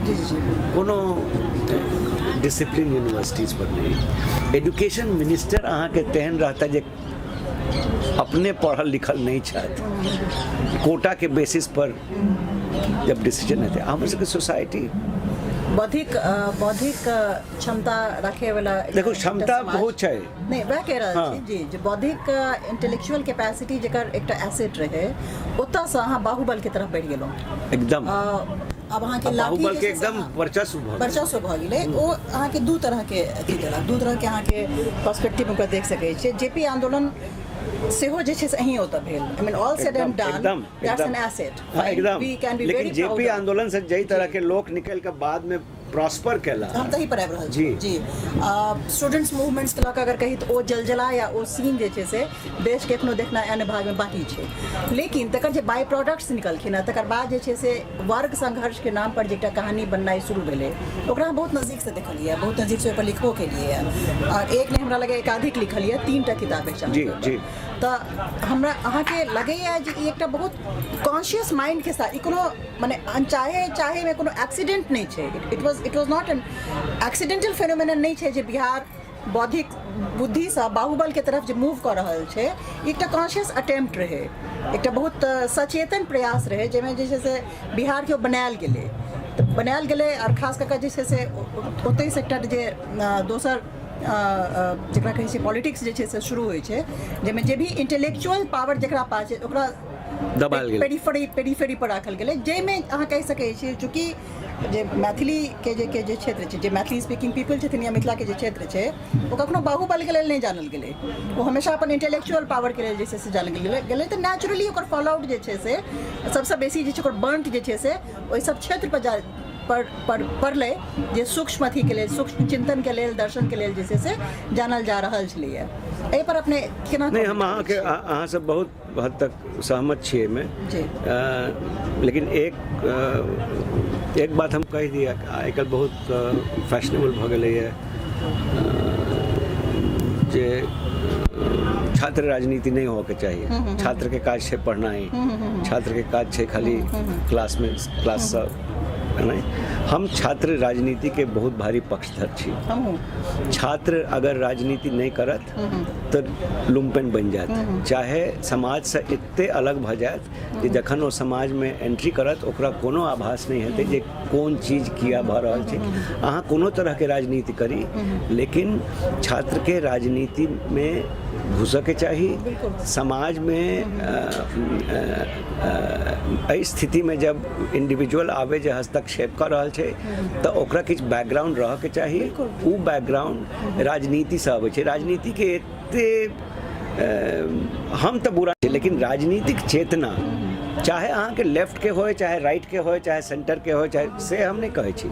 कोनो डिसिप्लिन यूनिवर्सिटीज पर नहीं। एजुकेशन मिनिस्टर अहाँके तेहन रहता जे अपने पढ़ल लिखल नहीं छथि, कोटा के बेसिस पर जब डिसीजन हेतै। हमर सबके सोसाइटी बौद्धिक क्षमता रखे वाला, देखो क्षमता बहुत छै, नहीं वह कह रहल छी जी, जे बौद्धिक इंटेलेक्चुअल कैपेसिटी जेकर एकटा एसेट रहे, ओतऽ से अहाँ बाहुबल के तरफ बढ़ि गेलहुँ एकदम। अब अहाँके बाहुबल के एकदम वर्चस्व भऽ गेलै। ओ अहाँके दू तरह के अथी देलक, दू तरह के अहाँके पर्सपेक्टिव ओकर देख सकै छियै। जेपी आंदोलन सेहो जे छै से अहीं ओतऽ भेल। I mean all said and done, that's an asset एकदम। वी कैन बी वेरी लेकिन जेपी आंदोलन से जई तरह के लोग निकल के बाद में प्रॉस्पर केला, हम तही पर आबि रहल छी जी। स्टूडेंट्स मूवमेंट्स के लऽ कऽ अगर कही तऽ ओ जलजला या ओ सीन जे छै से देश के एखनो देखना अन्य भाग में बाकी छै। लेकिन तकर जे बाई प्रोडक्ट्स निकलखिन हँ, तकर बाद जे छै से वर्ग संघर्ष के नाम पर जे एकटा कहानी बननाइ शुरू भेलै, ओकरा हम बहुत नजदीक से देखलियै, बहुत नजदीक से ओहिपर लिखबो केलियै, और एक नहीं हमरा लगे एकाधिक लिखलियै, 3टा किताबें जी जी। तऽ हमरा अहाँके लगैए जे ई एकटा बहुत कॉन्शियस माइंड के साथ, ई कोनो मने अनचाहे में कोनो एक्सीडेंट नहीं छै। It was not an accidental phenomenon नहीं छै जे बिहार बौद्धिक बुद्धि से बाहुबल के तरफ जे मूव कर रहल छै। एकटा कॉन्शियस अटेम्प्ट रहे, एकटा बहुत सचेतन प्रयास रहे, जाहिमे जे छै से बिहार के बनायल गेलै, तऽ बनायल गेलै, और खास कऽ जे छै से ओतहि से एकटा जे दोसर जकरा कहै छै पॉलिटिक्स जे छै से शुरू होइ छै, जाहिमे जे भी इंटेलेक्चुअल पावर जकरा पास छै ओकरा दबायल गेलै, पेरीफेरी पर राखल गेलै, जाहिमे अहाँ कहि सकै छियै चूँकि जे मैथिली के जे क्षेत्र छै, जे मैथिली स्पीकिंग पीपल छथिन या मिथिला के जे क्षेत्र छै, ओ कखनो बाहुबल के लेल नहीं जानल गेलै, ओ हमेशा अपन इंटेलेक्चुअल पावर के लेल जे छै से जानल गेलै। तऽ नेचुरली ओकर फॉल आउट जे छै से सबसँ बेसी जे छै ओकर बर्न्ट जे छै से ओहि सब क्षेत्र पर पड़लै, जे सूक्ष्म अथी के लेल, सूक्ष्म चिंतन के लेल, दर्शन के लेल जे छै से जानल जा रहल छलैए। एहि पर अपने केना? नहीं, हम अहाँ सब बहुत हद तक सहमत छियै में जी। लेकिन एक बात हम कहि दिया, आजकल बहुत फैशनेबल भऽ गेलैए जे छात्र राजनीति नहीं होके चाहिए। छात्र के काज छै पढ़नाइ, छात्र के काज छै खाली क्लास सब नहीं। हम छात्र राजनीति के बहुत भारी पक्षधर छी। छात्र अगर राजनीति नहीं करत तो लुम्पेन बन जात, चाहे समाज से एते अलग भऽ जात जे जखन ओ समाज में एंट्री करत ओकरा कोनो आभास नहीं हेतै जे कोन चीज किया भऽ रहल छै। अहाँ कोनो तरह के राजनीति करी, लेकिन छात्र के राजनीति में घुसऽ के चाही। समाज में एहि स्थिति में जब इंडिविजुअल आवे जे हस्तक्षेप कर रहल छै तऽ ओकरा किछु बैकग्राउंड रह के चाही। ओ बैकग्राउंड राजनीति से आबै छै। राजनीति के एते हम तऽ बुरा छै, लेकिन राजनीतिक चेतना चाहे अहाँ के लेफ्ट के होय, चाहे राइट के होय, चाहे सेंटर के होय, चाहे से हम नहीं कहै छी,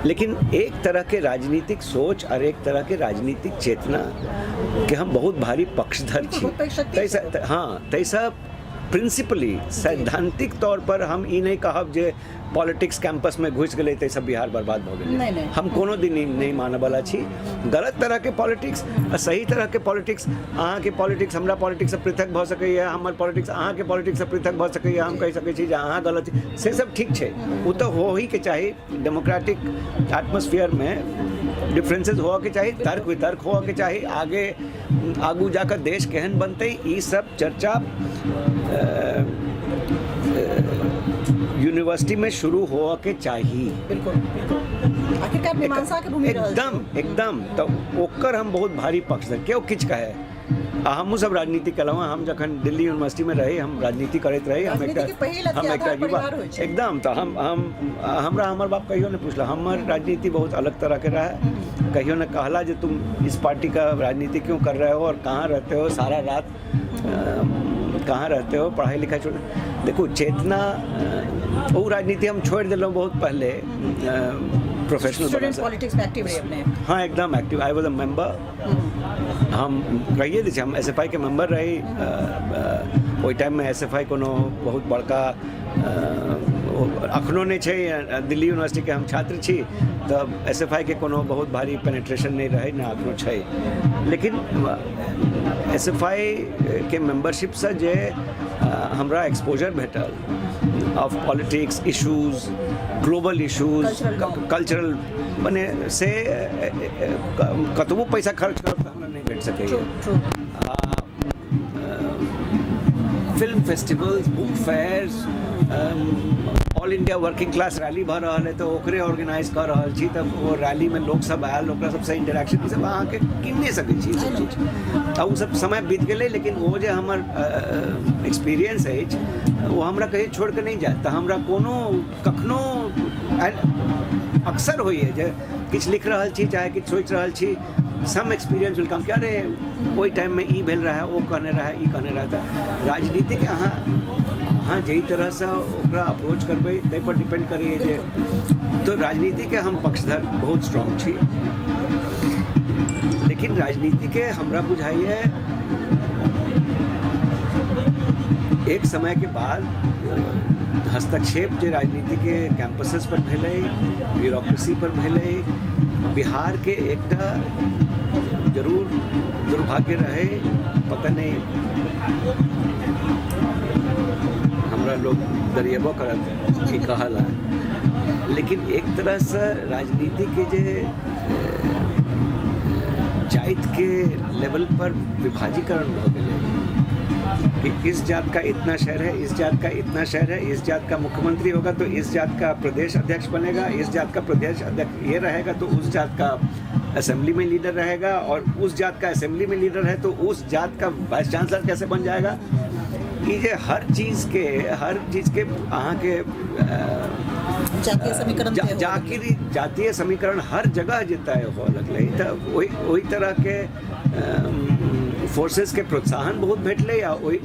लेकिन एक तरह के राजनीतिक सोच और एक तरह के राजनीतिक चेतना के हम बहुत भारी पक्षधर छी। हाँ, तैसा प्रिंसिपली सैद्धांतिक तौर पर हम ई नहीं कहब जे पॉलिटिक्स कैंपस में घुस गए तो सब बिहार बर्बाद हो नहीं, गए। नहीं। हम कोनो दिन नहीं माने वाला छी। गलत तरह के पॉलिटिक्स आ सही तरह के पॉलिटिक्स, अहाँ के पॉलिटिक्स हमरा पॉलिटिक्स से पृथक भऽ सकैए, हमर पॉलिटिक्स अहाँ के पॉलिटिक्स से पृथक भऽ सकैए। हम कहि सकै छी जे अहाँ गलत छी, से सब ठीक छै, ओ तऽ हो ही के चाही। डेमोक्रेटिक एटमॉस्फेयर में डिफरेंसेस होअ के चाही, तर्क वितर्क होअ के चाही। आगू जाकर देश केहन बनतै ई सब चर्चा यूनिवर्सिटी में शुरू होअ के चाही। बिल्कुल बिल्कुल, आखिरकार मीमांसा के भूमि रहल छै। एकदम तो ओकर हम बहुत भारी पक्ष है। केओ किछु कहे हमहूँ सब राजनीति केलहुँ। हम जखन दिल्ली यूनिवर्सिटी में रही, हम राजनीति करैत रही। हम एकटा युवा एकदम, तो हमरा हमर बाप कहियो नहीं पूछला। हमर राजनीति बहुत अलग तरह के रहा। कहियो ने कहला जे तुम इस पार्टी का राजनीति क्यों कर रहे हो और कहाँ रहते हो, सारा रात कहाँ रहते हो, पढ़ाई लिखाई छोड़। देखो चेतना, वो राजनीति हम छोड़ दिलों बहुत पहले। प्रोफेशनल स्टूडेंट पॉलिटिक्स में एक्टिव रहे अपने। हाँ एकदम active. I was a member. हम कहिए दी हम SFI के मेंबर रही। ओहि टाइम में SFI कोनो बहुत बड़का अखनो नहीं छै। दिल्ली यूनिवर्सिटी के हम छात्र छी, तब SFI के कोनो बहुत भारी पेनिट्रेशन नहीं रहे, ना अखनो छै। लेकिन SFI के मेंबरशिप से जे हमरा एक्सपोजर भेटल of politics issues, global issues, cultural मने से कतबो पैसा खर्च करब तऽ हमरा नहीं भेट सकैए। Film festivals, book fairs, all India working class rally भऽ रहल है तो ओकरे ऑर्गेनाइज कर रहल छी। तब वो रैली में लोग सब आयल, ओकरा सबसे इंटरेक्शन सब अहाँ के कीन नहीं सकै छी सब चीज। अब सब समय बीत गेलै, लेकिन वो जे हमर एक्सपीरियंस अछि वो हमरा कहीं छोड़ के नहीं जाए। तो हमरा कोनो कखनो अक्सर होइए जे किछु लिख रहल छी चाहे किछु सोचि रहल छी, सम एक्सपीरियंस विल कम कि अरे ओहि टाइम में ई भेल रहा, वो कहने रहा, ई कहने रहा। था राजनीति के अहाँ जई तरह से ओकरा अप्रोच करबै ताहि पर डिपेंड करिए जे। तो राजनीति के हम पक्षधर बहुत स्ट्रॉन्ग छी, लेकिन राजनीति के हमरा बुझाइए एक समय के बाद हस्तक्षेप जे राजनीति के कैंपसेस पर भेलै, ब्यूरोक्रेसी पर भेलै, बिहार के एकटा जरूर दुर्भाग्य रहे। पता नहीं हमरा लोग दरिएबो करत कि कहला, लेकिन एक तरह से राजनीति के जे जाति के लेवल पर विभाजीकरण हो गए कि इस जात का इतना शहर है, इस जात का इतना शहर है, इस जात का मुख्यमंत्री होगा तो इस जात का प्रदेश अध्यक्ष बनेगा, इस जात का प्रदेश अध्यक्ष ये रहेगा तो उस जात का असेंबली में लीडर रहेगा, और उस जात का असेंबली में लीडर है तो उस जात का वाइस चांसलर कैसे बन जाएगा। ये जे हर चीज़ के अहाँ के जातीय समीकरण हर जगह जे तय हो लगलै। तो वही तरह के फोर्सेस के प्रोत्साहन बहुत भेटलै, आ ओहि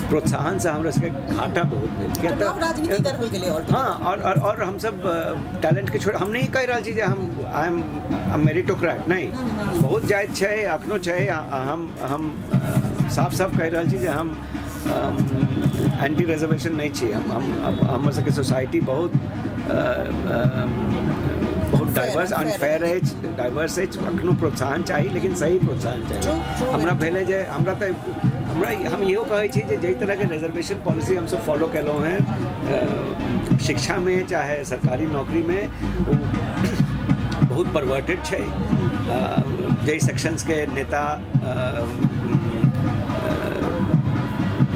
प्रोत्साहन से हमरा सबके घाटा बहुत भेल। हाँ, और हम सब टैलेंट के छोड़ हम नहीं कह रहा छी जे हम आई एम मेरिटोक्रेट नहीं। बहुत जायज छै, अखनो छै। हम साफ कह रहा छी जे हम एंटी रिजर्वेशन नहीं छी। हमर सबके सोसाइटी बहुत डाइवर्स अनफेयर है, डाइवर्स है। अखनो प्रोत्साहन चाहिए, लेकिन सही प्रोत्साहन चाहिए। हमरा भेले जे हम इहो कहै छी जे तरह के रिजर्वेशन पॉलिसी हम सब फॉलो केलहुँ हैं शिक्षा में चाहे सरकारी नौकरी में, बहुत परवर्टेड छै। जे सेक्शंस के नेता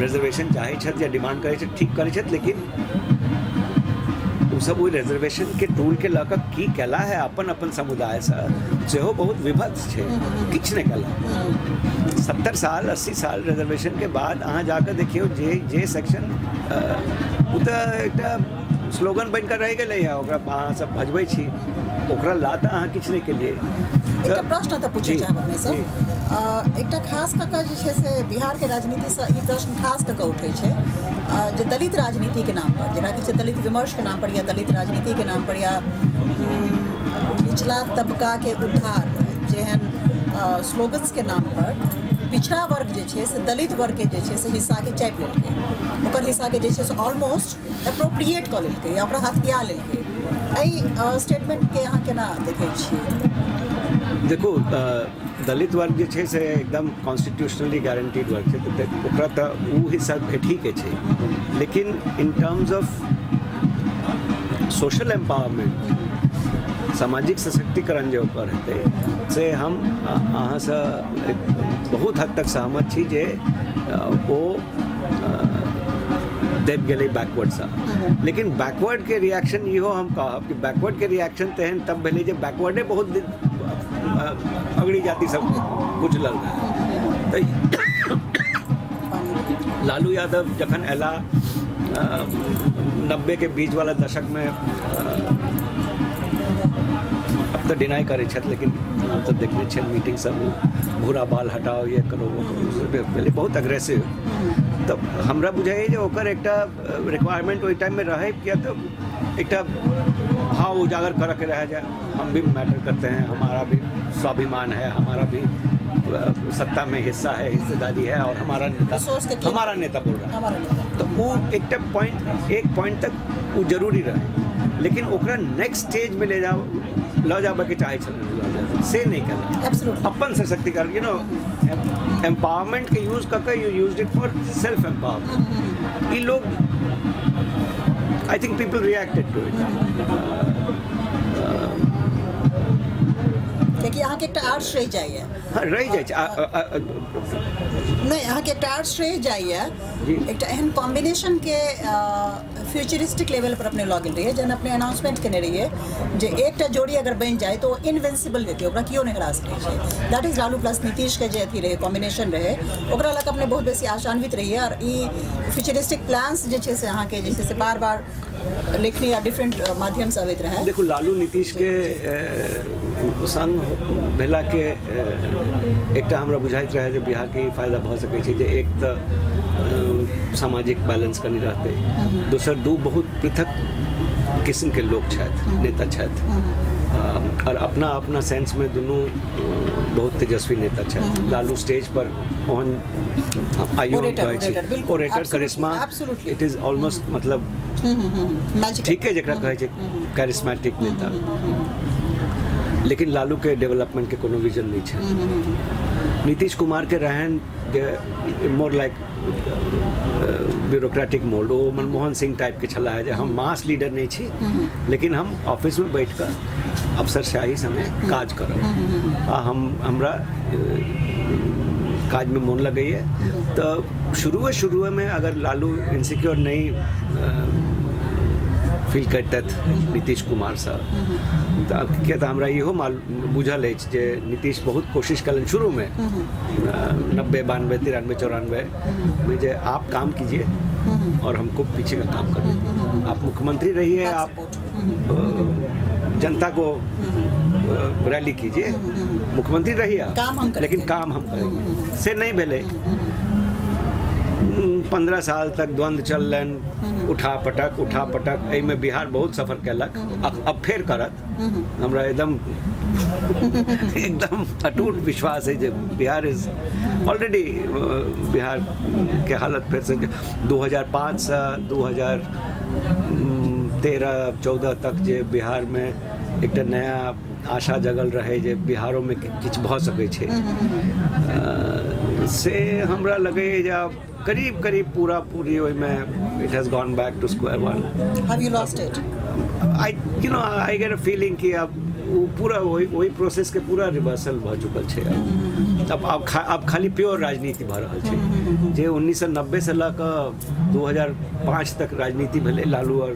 रिजर्वेशन चाहे छथि या डिमांड करै छथि, ठीक करै छथि, लेकिन सब ओहि रिजर्वेशन के टूल के लऽ कऽ की केला है अपन समुदाय से सेहो बहुत विभत्स छै। किछु नहीं केला। 70 साल 80 साल रिजर्वेशन के बाद अहाँ जाकर देखियो जे सेक्शन ओ तऽ एकटा स्लोगन बन कर रह गए है, अहाँ सब भजबै छी, ओकरा लाता अहाँ किछु नहीं केलिए। एकटा प्रश्न तऽ पूछै चाहब अपने सब। एकटा खास कऽ कऽ जे छै से बिहार के राजनीति से ई प्रश्न खास कऽ कऽ उठै छै जे दलित राजनीति के नाम पर, जेना कि दलित विमर्श के नाम पर या दलित राजनीति के नाम पर या निचला तबका के उद्धार जेहन स्लोगन्स के नाम पर पिछड़ा वर्ग जे छै से दलित वर्ग के जे छै से हिस्सा के चापि लेलकै, ओकर हिस्सा के जे छै से ऑलमोस्ट अप्रोप्रिएट कऽ लेलकै या ओकरा हथिया लेलकै। एहि स्टेटमेंट के अहाँ केना देखै छियै? देखो दलित वर्ग जे छै से एकदम कॉन्स्टिट्यूशनली गारंटीड वर्ग छै, तऽ ओकरा तऽ ओ हिस्सा भेटिके छै, लेकिन in terms of social empowerment, सामाजिक सशक्तिकरण जे ओकर हेतै से हम अहाँसँ बहुत हद तक सहमत छी जे ओ दबि गेलै बैकवर्डसँ। लेकिन बैकवर्ड के रिएक्शन इहो हम कहब कि बैकवर्ड के रिएक्शन तेहन तब भेलै जे बैकवर्डे बहुत दिन अगड़ी जाति सब बुझलल रहै। तऽ लालू यादव जखन अयला 90 के बीच वाला दशक में, अब तो डिनाई करे छथि, लेकिन हम तो देखने छे मीटिंग सब, भूरा बाल हटाओ, ये करो वो करो, पहले बहुत अग्रेसिव। तो हमरा बुझाइए जे ओकर एकटा रिक्वायरमेंट ओहि टाइम में रहे किया, तो एकटा भाव उजागर कर के रह जाए, हम भी मैटर करते हैं, हमारा भी स्वाभिमान है, हमारा भी सत्ता में हिस्सा है, हिस्सेदारी है, और हमारा नेता बोल रहा है। तो वो एक पॉइंट तक वो जरूरी रहे, लेकिन ओकरा नेक्स्ट स्टेज में ले जाबे के चाहे से नहीं करना अपन सशक्तिकरण, यू नो, एम्पावरमेंट के यूज करके you used it for self empowerment. ये लोग, I think people reacted to it. कि अहाँके एकटा आर्ट्स रहि जाइए, रहि जाइ छै नहीं अहाँके एकटा आर्ट्स रहि जाइए, एकटा एहन कॉम्बिनेशन के फ्यूचरिस्टिक लेवल पर अपने लऽ गेल रहिए, जहन अपने अनाउंसमेंट केने रहिए जे एकटा जोड़ी अगर बनि जाए तो इनविंसिबल हेतै, ओकरा कियो नहि हरा सकै छै। That is Lalu plus Nitish के जे अथी रहे, कॉम्बिनेशन रहे, ओकरा लग अपने बहुत बेसी आशान्वित रहिए। और ई फ्यूचरिस्टिक प्लान्स जे छै से अहाँके जे छै से बार बार लिखनी या डिफरेंट माध्यम से अबैत रहे। देखो लालू नीतीश के संग भेला के एकटा हमरा बुझाइत रहे जे बिहार के ई फायदा भऽ सकै छै जे एक तऽ सामाजिक बैलेंस कनि रहतै, दोसर दू बहुत पृथक किस्म के लोग छथि, नेता छथि, और अपना अपना सेंस में दुनू बहुत तेजस्वी नेता छथि। लालू स्टेज पर ओहन आयोग कहै छै ओरेटर, करिश्मा, इट इज ऑलमोस्ट मतलब ठीक है जकरा कहै छै कैरिस्मेटिक नेता, लेकिन लालू के डेवलपमेंट के कोनो विजन नहीं है। नीतीश कुमार के रहन मोर लाइक ब्यूरोक्रेटिक मोड, वो मनमोहन सिंह टाइप के छला है, हम मास लीडर नहीं छी, लेकिन हम ऑफिस में बैठ कर अफसरशाही समय काज करब, हमरा काज में मन लगैए। तो शुरू में अगर लालू इनसिक्योर नहीं फील करते नीतीश कुमार से, तो हमरा इहो बुझल है जे नीतीश बहुत कोशिश कलन शुरू में 90, 92, 93, 94 में, जे आप काम कीजिए और हमको पीछे का काम करिए, आप मुख्यमंत्री रहिए, आप जनता को रैली कीजिए, मुख्यमंत्री रहिए, लेकिन काम हम करेंगे। से नहीं भेले, 15 साल तक द्वंद्व चलन, उठा पटक, एहिमे बिहार बहुत सफर कैलक, अब फेर करत। हमरा एकदम अटूट विश्वास है जे बिहार इज ऑलरेडी, बिहार के हालत फिर से 2005 से 2013-14 तक जे बिहार में एक नया आशा जगल रहे जे बिहारों में किछु भऽ सकै छै, से हमरा लगे जे करीब पूरी ओहि में it has gone back to square one. Have you lost it? I get a feeling कि अब पूरा वही प्रोसेस के पूरा रिवर्सल भऽ चुकल छै। अब खाली प्योर राजनीति भऽ रहल छै, जे 1990 से लऽ कऽ 2005 तक राजनीति भेलै लालू और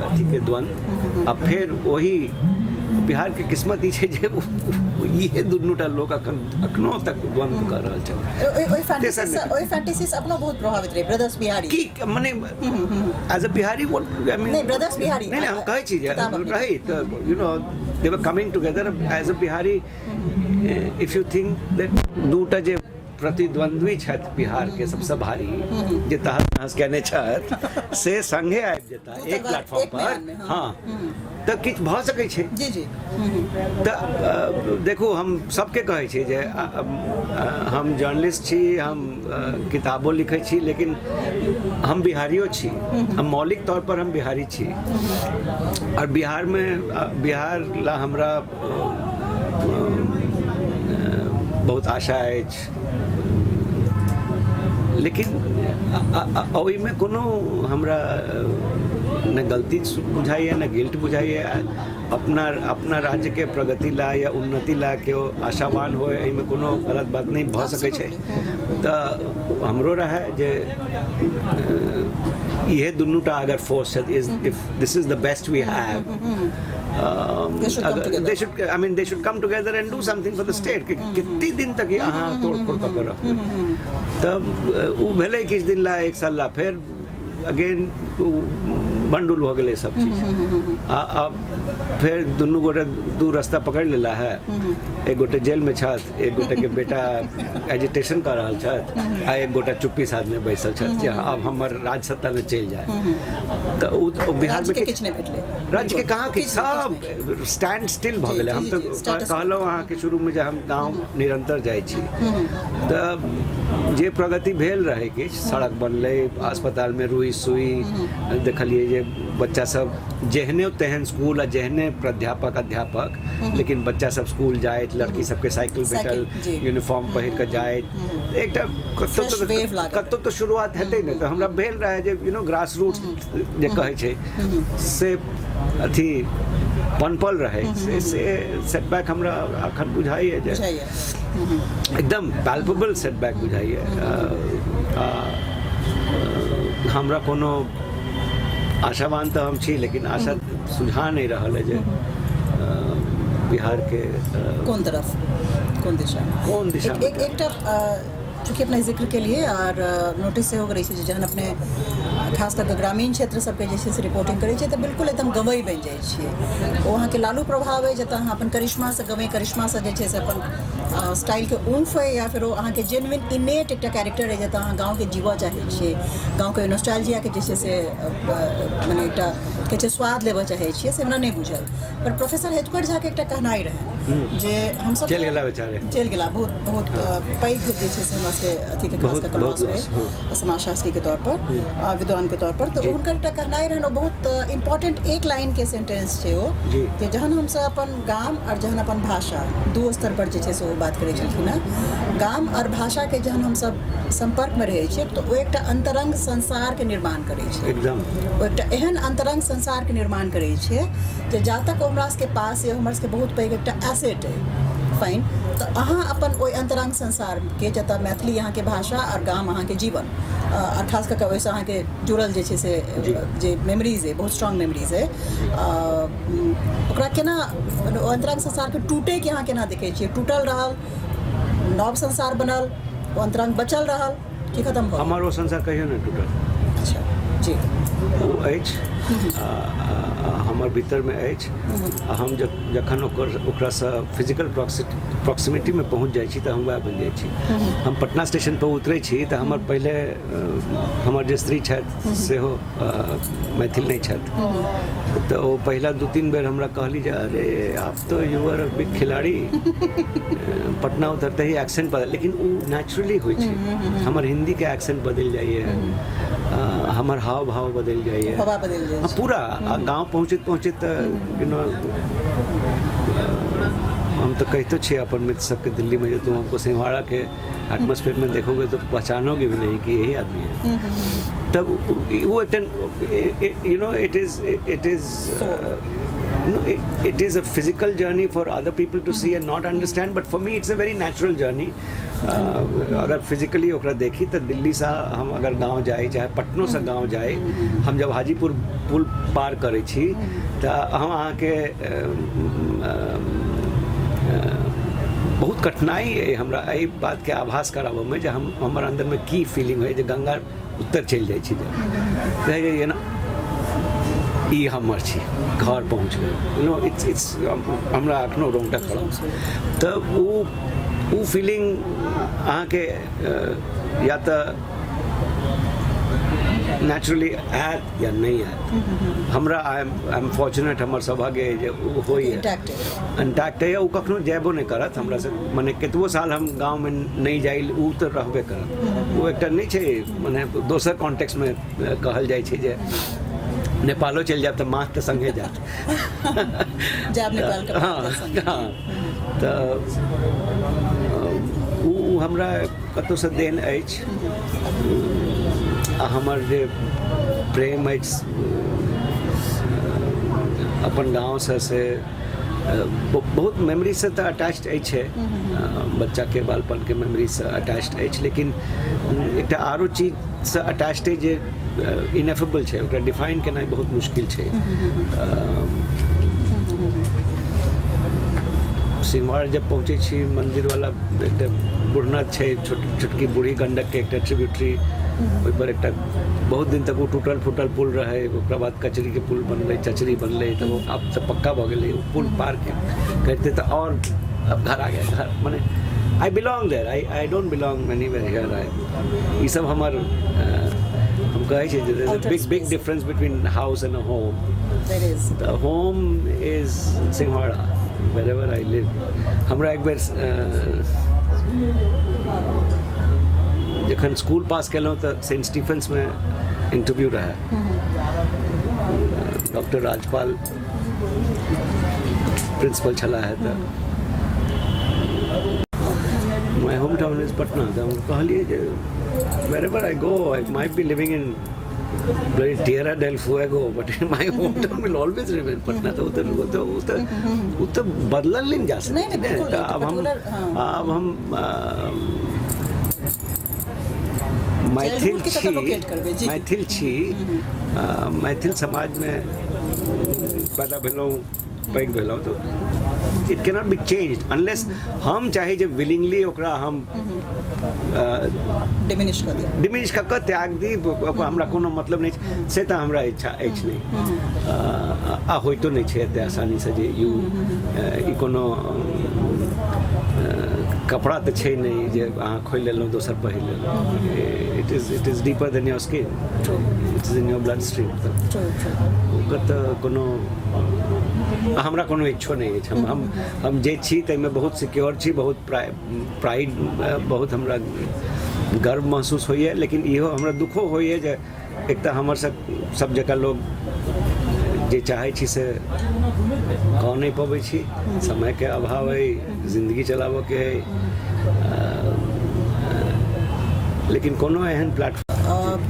अथी के द्वंद्व। अब फिर वही बिहार के किस्मत ई छै जे ये दुनूटा लोग अखनो तक द्वंद्व कर रहल छै। ओइ फैंटेसीज अपनो बहुत प्रभावित रहे ब्रदर्स बिहारी की, माने as a Bihari what I mean, नहीं ब्रदर्स बिहारी, नहीं हम कहै छी जे रही तो you know they were coming together as a Bihari. If you think that दूटा जे प्रतिद्वंद्वी छथि बिहार के सबसे भारी जे तहत हंस कहने छथि से संगे आबि जेता एक प्लेटफॉर्म एक म्यान में, पर हाँ। हाँ तऽ किछु भऽ सकै छै जी जी तऽ देखू हम सबके कहै छी जे हम जर्नलिस्ट छी, हम किताबो लिखै छी, लेकिन हम बिहारियो छी, हम मौलिक तौर पर हम बिहारी छी और बिहार ला हमरा बहुत आशा अछि, लेकिन ओहिमे कोनो हमरा न गलती बुझाइए न गिल्ट बुझाइए। अपना राज्य के प्रगति ला या उन्नति ला के आशावान हो, एहिमे कोनो गलत बात नहीं भऽ सकै छै। तऽ हमरो रहे जे इहे दुनूटा अगर फोर्स है, if this is the best we have, They should come together. they should come together and do something for the state. कितनी दिन तक ये अहाँ तोड़-फोड़ कऽ रखबै? तब उ भेलै किछु दिन ला, एक साल ला, फिर अगेन बंडुल हो गए सब चीज। अब फिर दुनू गोटे दू रास्ता पकड़ लेला है, एक गोटे जेल में छथि, एक गोटे के बेटा एजिटेशन कर रहल छथि, आ एक गोटा चुप्पी साथ में बैसल छथि जे अब हमर राज सत्ता में चलि जाए। तो बिहार में किछु नहि भेटलै, राज्य के कहाँ कि सब स्टैंड स्टिल भऽ गेलै। हम तो कहलहुँ अहाँके शुरू में जे हम गाँव निरंतर जाइ छी, तऽ जे प्रगति भेल रहे किछु सड़क बनलै, अस्पताल में रुई सुई देखलिए जे बच्चा सब जेहने तेहन स्कूल आ जेहने प्राध्यापक अध्यापक, लेकिन बच्चा सब स्कूल जाए, लड़की सबके साइकिल भेटल, यूनिफॉर्म पहिर के जाए, एकटा कतौ तो शुरुआत हेतै ने। तऽ हमरा भेल रहे जे ग्रास रूट्स जे कहै छै से अथी पनपल रहे, से सेटबैक हमरा अखन बुझाइए जे एकदम पैल्पेबल सेटबैक बुझाइए। हमरा कोनो आशावान तो हम छी, लेकिन आशा सुझा नहीं रहा है जे बिहार के कौन तरफ कौन दिशा एकटा चूँकि अपना जिक्र के लिए और नोटिस से हो रही है जहन अपने खास करके ग्रामीण क्षेत्र सबके जे से रिपोर्टिंग करै छै तऽ बिल्कुल एकदम गवई बनि जाइ छियै। वहाँ के लालू प्रभाव है जतऽ अहाँ अपन करिश्मा से गवई करिश्मा से जे छै से अपन स्टाइल के ऊँफ है, या फिर अहाँ के जेन्युइन इनेट एकटा कैरेक्टर है जतऽ अहाँ गाँव के जीवऽ चाहै छियै, गाँव के नॉस्टैल्जिया के जे छै से मने एकटा कहै छै स्वाद लेबऽ चाहै छियै, से हमरा नहि बुझल। पर प्रोफेसर हेतुकर झा के एकटा कहनाइ रहे जे हम सब चलि गेला बेचारे, चलि गेला बहुत पैघ जे छै से हमरा से अथी के खास कऽ लॉस है समाजशास्त्री के तौर पर, विद्वान के तौर पर। तो हुनकर एकटा कहनाइ रहन बहुत इम्पोर्टेंट एक लाइन के सेंटेंस छै ओ कि जहन हम सब अपन गाम और जहन अपन भाषा दू स्तर पर जे छै से ओ बात करै छलखिन हेँ। गाम और भाषा के जहन हम सब संपर्क में रहै छियै तऽ ओ एकटा अंतरंग संसार के निर्माण करै छै, एकदम ओ एकटा एहन अंतरंग संसार के निर्माण करै छै जे जा तक हमरा सबके पास ये हमर सबके बहुत पैघ एकटा एसेट है। फाइन, तो अहाँ अपन ओहि अंतरंग संसार के जतऽ मैथिली अहाँ के भाषा और गाम अहाँ के जीवन और खास करके ओहिसँ अहाँ के जुड़ल जे छै से जे मेमोरीज है, बहुत स्ट्रॉन्ग मेमोरीज है, ओकरा केना अंतरंग संसार के टूटे के अहाँ केना देखै छियै? टूटल रहल, नव संसार बनल, ओ अंतरंग बचल रहल कि खत्म भऽ? हमर ओ संसार कहियो नहि टूटल। अच्छा जी, ओ अछि हमर भीतर में अछि। हम जखन ओकरासँ फिजिकल प्रॉक्सिमिटी में पहुँच जाइ छी तऽ हम वएह बनि जाइ छी। हम पटना स्टेशन पर उतरै छी तऽ हमर पहिले हमर जे स्त्री छथि सेहो मैथिल नहीं छथि, तऽ ओ पहिला 2-3 बेर हमरा कहली जे अरे आप तो यू आर बिग खिलाड़ी, पटना उतरते ही एक्सेंट बदल, लेकिन वो नेचुरली होइ छै। हमर हिंदी के एक्सेंट बदल जाइए, हमर हाव भाव बदल जाइए, पूरा गाँव पहुँचत हम तो कहते छे अपन मित्र सबके दिल्ली में, जो तुम हमको सिंहवाड़ा के एटमॉस्फेयर में देखोगे तो पहचानोगे भी नहीं कि यही आदमी है। तब वो it is a physical journey for other people to see and not understand, but for me it's a very natural journey. अगर फिजिकली ओकरा देखी तो दिल्ली से हम अगर गाँव जाए चाहे पटनो से गाँव जाए, हम जब हाजीपुर पुल पार करे छी तो हम अहाँ के बहुत कठिनाई है हमरा एहि बात के आभास कराबऽ में जे हम हमर अंदर में की फीलिंग है जे गंगा उत्तर चलि जाइ छी, ये ना ई हमर छी, घर पहुँच गए, इट्स हमरा एखनो रोंगटा खड़ा। तऽ वो फीलिंग अहाँके या तो नेचुरली आयत या नहीं आयत। हमरा आई एम फॉर्चुनेट, हमर सौभाग्य है जे वो होइए इंटैक्ट है। वो कखनो जेबो नहीं करत हमरा से, माने कतबो साल हम गांव में नहीं जाइल उ तो रहबे करत। वो एकटा नहीं छै, माने दोसर कॉन्टेक्स्ट में कहल जाइ छै जे नेपालो चल जाए तो माथ तो संगे जात जाब नेपाल के हाँ तो उ हमरा कतौ से देन अछि। हमर जे प्रेम अछि अपन गाँव से बहुत मेमोरी से तो अटैच्ड अछि, बच्चा के बालपन के मेमोरी से अटैच्ड अछि, लेकिन एक आरो चीज से अटैच्ड है जे इनएफेबल छै, ओकरा डिफाइन केनाइ बहुत मुश्किल छै। सिंहवाड़ जब पहुँचे छी मंदिर वाला एकटा बुढ़नाथ छै, छोटकी बूढ़ी गंडक के एकटा ट्रिब्यूटरी, ओहि पर एकटा बहुत दिन तक वो टूटल फूटल पुल रहे, ओकरा बाद कचरी के पुल बनले, चचरी बनले, तो वो अब तो पक्का भ गेलै। पुल पार करते तो और अब घर आ गया। घर माने I belong there, I don't belong anywhere here. ई सब हमर हम कहै छै big difference between house and a home. The home is Singhwara, wherever I live। हमरा एक बेर जखन स्कूल पास केलहुँ तऽ सेंट स्टीफेंस में इंटरव्यू रहे, डॉक्टर राजपाल प्रिंसिपल छला है, तो my home town is Patna. तो हम कहलिए जे wherever I go I might be living in Tierra del Fuego, but my hometown will always remain Patna। तो उधर बदलल नहीं जा सकते। अब हम मैथिल छी, मैथिल समाज में पैदा भेलहुँ, पैघ भेलहुँ, तो it cannot be changed unless हम चाहे जे विलिंगली ओकरा हम डिमिनिश कऽ कऽ त्याग दी। हमरा कोनो मतलब नहीं छै, से तऽ हमरा इच्छा अछि नहीं, आ होइतो नहीं छै एते आसानी से जे यू ई कोनो कपड़ा तो छै नहीं जे अहाँ खोल लेलहुँ दोसर पहिर लेलहुँ। It is deeper than your skin, it is in your blood stream. ओकर तऽ कोनो हमरा कोनो इच्छो नहीं अछि। हम जे छी ताहिमे बहुत सिक्योर छी, बहुत प्राइड, बहुत हमरा गर्व महसूस होइए, लेकिन इहो हमरा दुखो होइए जे एक तऽ हमर सब जगह लोग जे चाहै छी से कऽ नहीं पबै छी, समय के अभाव है, जिंदगी चलाबऽ के है, लेकिन कोनो एहन प्लेटफॉर्म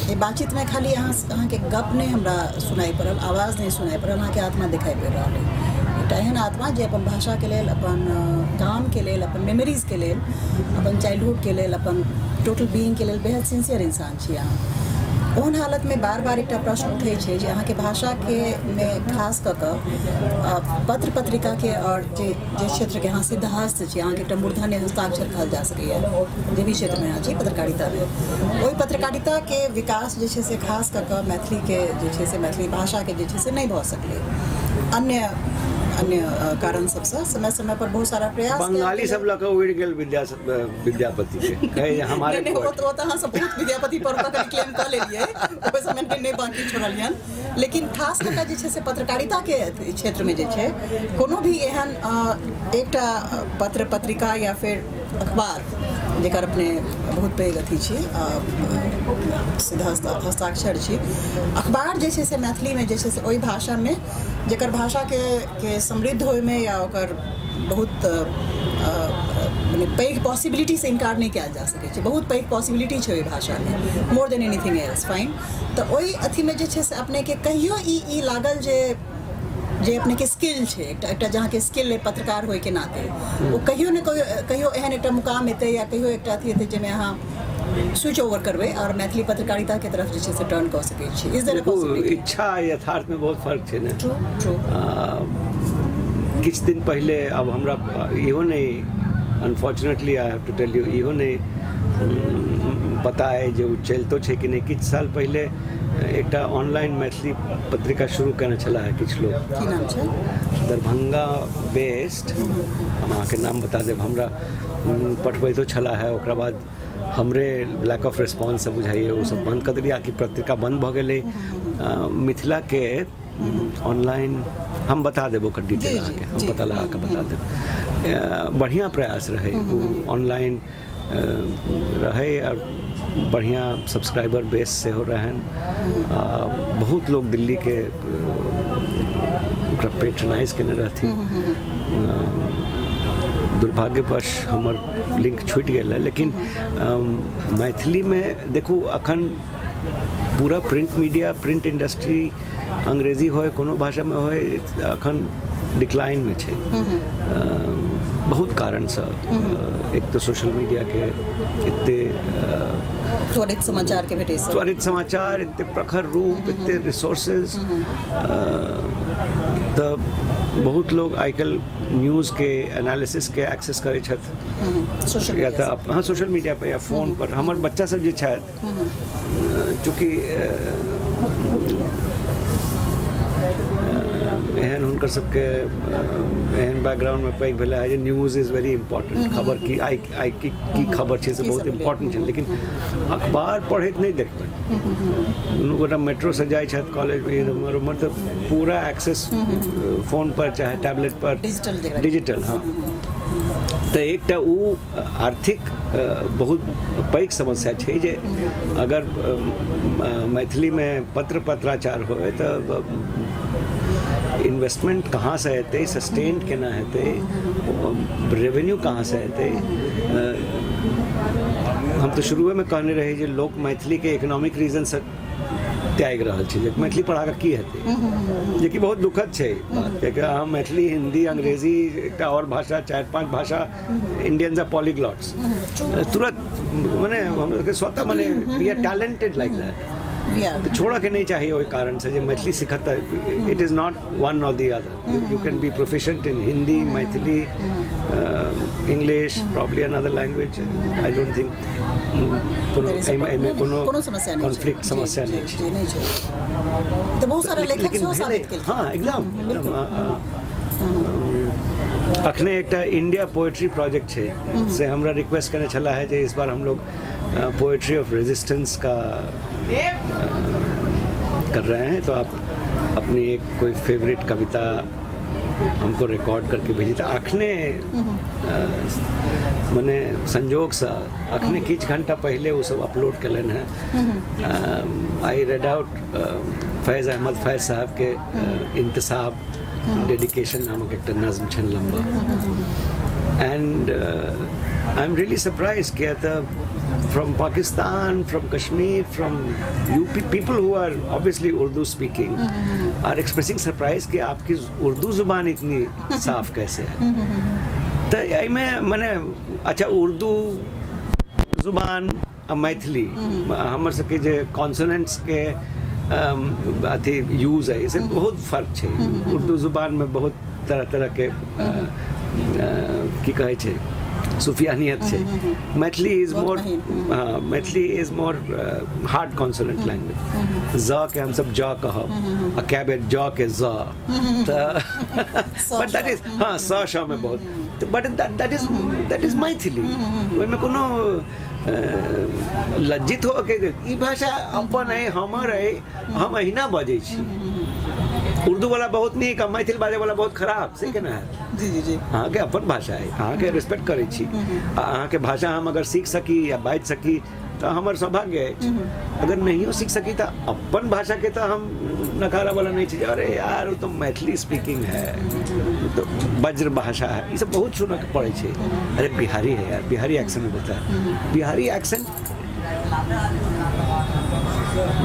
ये बातचीत में खाली अहाँ के गप नहीं हमरा सुनाई पड़ल, आवाज़ नहीं सुनाई पड़ल, अहाँ के आत्मा दिखाई पड़ रहा है। एकटा एहन आत्मा जे अपन भाषा के लेल, अपन काम के लेल, अपन मेमोरीज के लेल, अपन चाइल्डहुड के लेल, अपन टोटल बीइंग के लेल बेहद सिंसियर इंसान छी अहाँ। ओहन हालत में बार बार एक प्रश्न उठे छै जे अहाँ के भाषा के में खास कऽ पत्र पत्रिका के और जे क्षेत्र के अहाँ सिद्धहस्त छी, अहाँ के एकटा मूर्धन्य हस्ताक्षर कहल जा सकैए, जे भी क्षेत्र में अहाँ छी पत्रकारिता में, ओहि पत्रकारिता के विकास जे छै से खास कऽ मैथिली के जे छै से मैथिली भाषा के जे छै से नहीं भऽ सकलै। अन्य कारण सबसे समय समय पर बहुत सारा प्रयास बंगाली सब लग उड़ गेल विद्यापति के कहे हमारे नहीं वो तो हाँ सब बहुत विद्यापति पर ओकरा क्लेम कर लेलिए, ओहि समय के नहीं बाकी छोड़लियन। लेकिन खास कऽ जे छै से पत्रकारिता के क्षेत्र में जे छै कोनो भी एहन एकटा पत्र पत्रिका या फिर अखबार जेकर अपने बहुत पैघ अथी छी, सीधा हस्ताक्षर छी, अखबार जे छै से मैथिली में जे छै से ओहि भाषा में जेकर भाषा के समृद्ध होय में या ओकर बहुत माने पैघ पॉसिबिलिटी से इनकार नहीं किया जा सकै छै, बहुत पैघ पॉसिबिलिटी छै ओहि भाषा में, more than anything else fine. तो ओहि अथी में जे छै से अपने के कहियो ई लागल जे अपने के स्किल छै, एकटा जहाँ के स्किल है पत्रकार होय के नाते, वो कहियो ने कहियो एहन एकटा मुकाम एतै या कहियो एकटा अथी एतै जाहिमे अहाँ स्विच ओवर करबै और मैथिली पत्रकारिता के तरफ जे छै से टर्न कऽ सकै छी। Is there a possibility? इच्छा यथार्थ में बहुत फर्क छै ने। ट्रू किछ दिन पहले, अब हमरा इहो नहीं, unfortunately I have to tell you, इहो नहीं पता है जो चलतो छै कि नहीं। किछ साल पहले एकटा ऑनलाइन मैथिली पत्रिका शुरू करने छला है किछु लोग की नाम छै? दरभंगा बेस्ड, हम अहाँके नाम बता देब, हमरा पठबैतो छला है, ओकरा बाद हमरे लैक ऑफ रिस्पॉन्स से बुझाइए वो सब बंद कर देलिए, आकि पत्रिका बंद भ गेलै। मिथिला के ऑनलाइन हम बता देब ओकर डिटेल अहाँके, हम पता लगा के बता देब। बढ़िया प्रयास रहे, वो ऑनलाइन रहे और बढ़िया सब्सक्राइबर बेस से हो रहे हैं। बहुत लोग दिल्ली के पेट्रनाइज केने रहथिन। दुर्भाग्यवश हमर लिंक छूट गेल है, लेकिन मैथिली में देखू अखन पूरा प्रिंट मीडिया, प्रिंट इंडस्ट्री अंग्रेजी होय कोनो भाषा में होय अखन डिक्लाइन में छै। बहुत कारण से, एक तो सोशल मीडिया के इतने त्वरित समाचार के भेटे से, त्वरित समाचार, इतने प्रखर रूप, इतने रिसोर्सेज, तो बहुत लोग आजकल न्यूज़ के एनालिसिस के एक्सेस करे छथि, सोशल या मीडिया तो हाँ सोशल मीडिया पर या फोन पर। हमर बच्चा सब जे छथि, चूँकि एहन हुनकर सबके एहन बैकग्राउंड में पैघ भेला है जे न्यूज़ इज वेरी इम्पोर्टेंट, खबर की आइ की खबर छै से बहुत इम्पोर्टेंट छै, लेकिन अखबार पढ़ैत नहीं देखबै। दुनू गोटा मेट्रो से जाइ छथि कॉलेज में, मतलब पूरा एक्सेस फोन पर चाहे टैबलेट पर, डिजिटल। हाँ, तो एकटा वो आर्थिक बहुत पैघ समस्या छै जे अगर मैथिली में पत्र पत्राचार होय तो इन्वेस्टमेंट कहाँ से हेतै, सस्टेन केना हेतै, रेवेन्यू कहाँ से हेतै। हम तो शुरू में कहने रहे जे लोग मैथिली के इकोनॉमिक रीजन से त्याग रहल छै, मैथिली पढ़ा के की हेतै, जेकि बहुत दुखद छै बात, कियाकि हम मैथिली, हिंदी, अंग्रेजी, एकटा और भाषा, 4-5 भाषा, इंडियंस आर पॉलीग्लॉट्स, तुरंत माने हम लोग के स्वतः माने we are talented like that. तो छोड़ा के नहीं चाहिए वही कारण से जो मैथिली सिखाता है। इट इज़ नॉट वन और the other, you can be proficient in Hindi, Maithili, English, probably another language. I don't think कोनो समस्या नहीं, कॉन्फ्लिक्ट समस्या नहीं है। तो बहुत सारा लेखक सेहो साबित केलखिन। हाँ एकदम अखने एकटा इंडिया पोएट्री प्रोजेक्ट है से हमरा रिक्वेस्ट करने चला है जो इस बार हम लोग पोएट्री ऑफ रेजिस्टेंस का कर रहे हैं। तो आप अपनी एक कोई फेवरेट कविता हमको रिकॉर्ड करके भेजी। तो अखने मैंने संजोग से अखने किछ घंटा पहले वो सब अपलोड कलन है। आई रेड आउट फैज़ अहमद फैज़ साहब के इंतसाब डेडिकेशन नामक एक नज़्म छन लंबा। And I am really surprise किया था from Pakistan, from Kashmir, from UP, people who are obviously Urdu speaking are expressing surprise कि आपकी उर्दू ज़ुबान इतनी साफ कैसे है। तो यही मैंने अच्छा उर्दू ज़ुबान मैथिली हमर सबके जे कॉन्सोनेंट्स के अथी यूज़ है, इसे बहुत फ़र्क है। उर्दू ज़ुबान में बहुत तरह तरह के की कहे छे सुफियानियत छे। Maithili is more Maithili is more hard consonant language. ज के हम सब ज कहब, आ कैबेट ज के ज, बट दैट इज हाँ स श में बहुत, बट दैट इज मैथिली। ओहिमे कोनो लज्जित हो के ई भाषा अपन है, हमर है, हम अहिना बजै छी। उर्दू वाला बहुत नीक, मैथिल बाजे वाला बहुत खराब, से केना है? जी जी जी, अहाँ के अपन भाषा है, अहाँ के रिस्पेक्ट करै छी। अहाँ के भाषा हम अगर सीख सकी या बाजि सकी तो हमर सौभाग्य है। अगर नहीं सीख सकी तो अपन भाषा के तो हम नकारा वाला नहीं चाहिए। अरे यार वो तो मैथिली स्पीकिंग है, तो वज्र भाषा है, ये सब बहुत सुना के पड़े छे। अरे बिहारी है यार, बिहारी एक्सेंट होता है, बिहारी एक्सेंट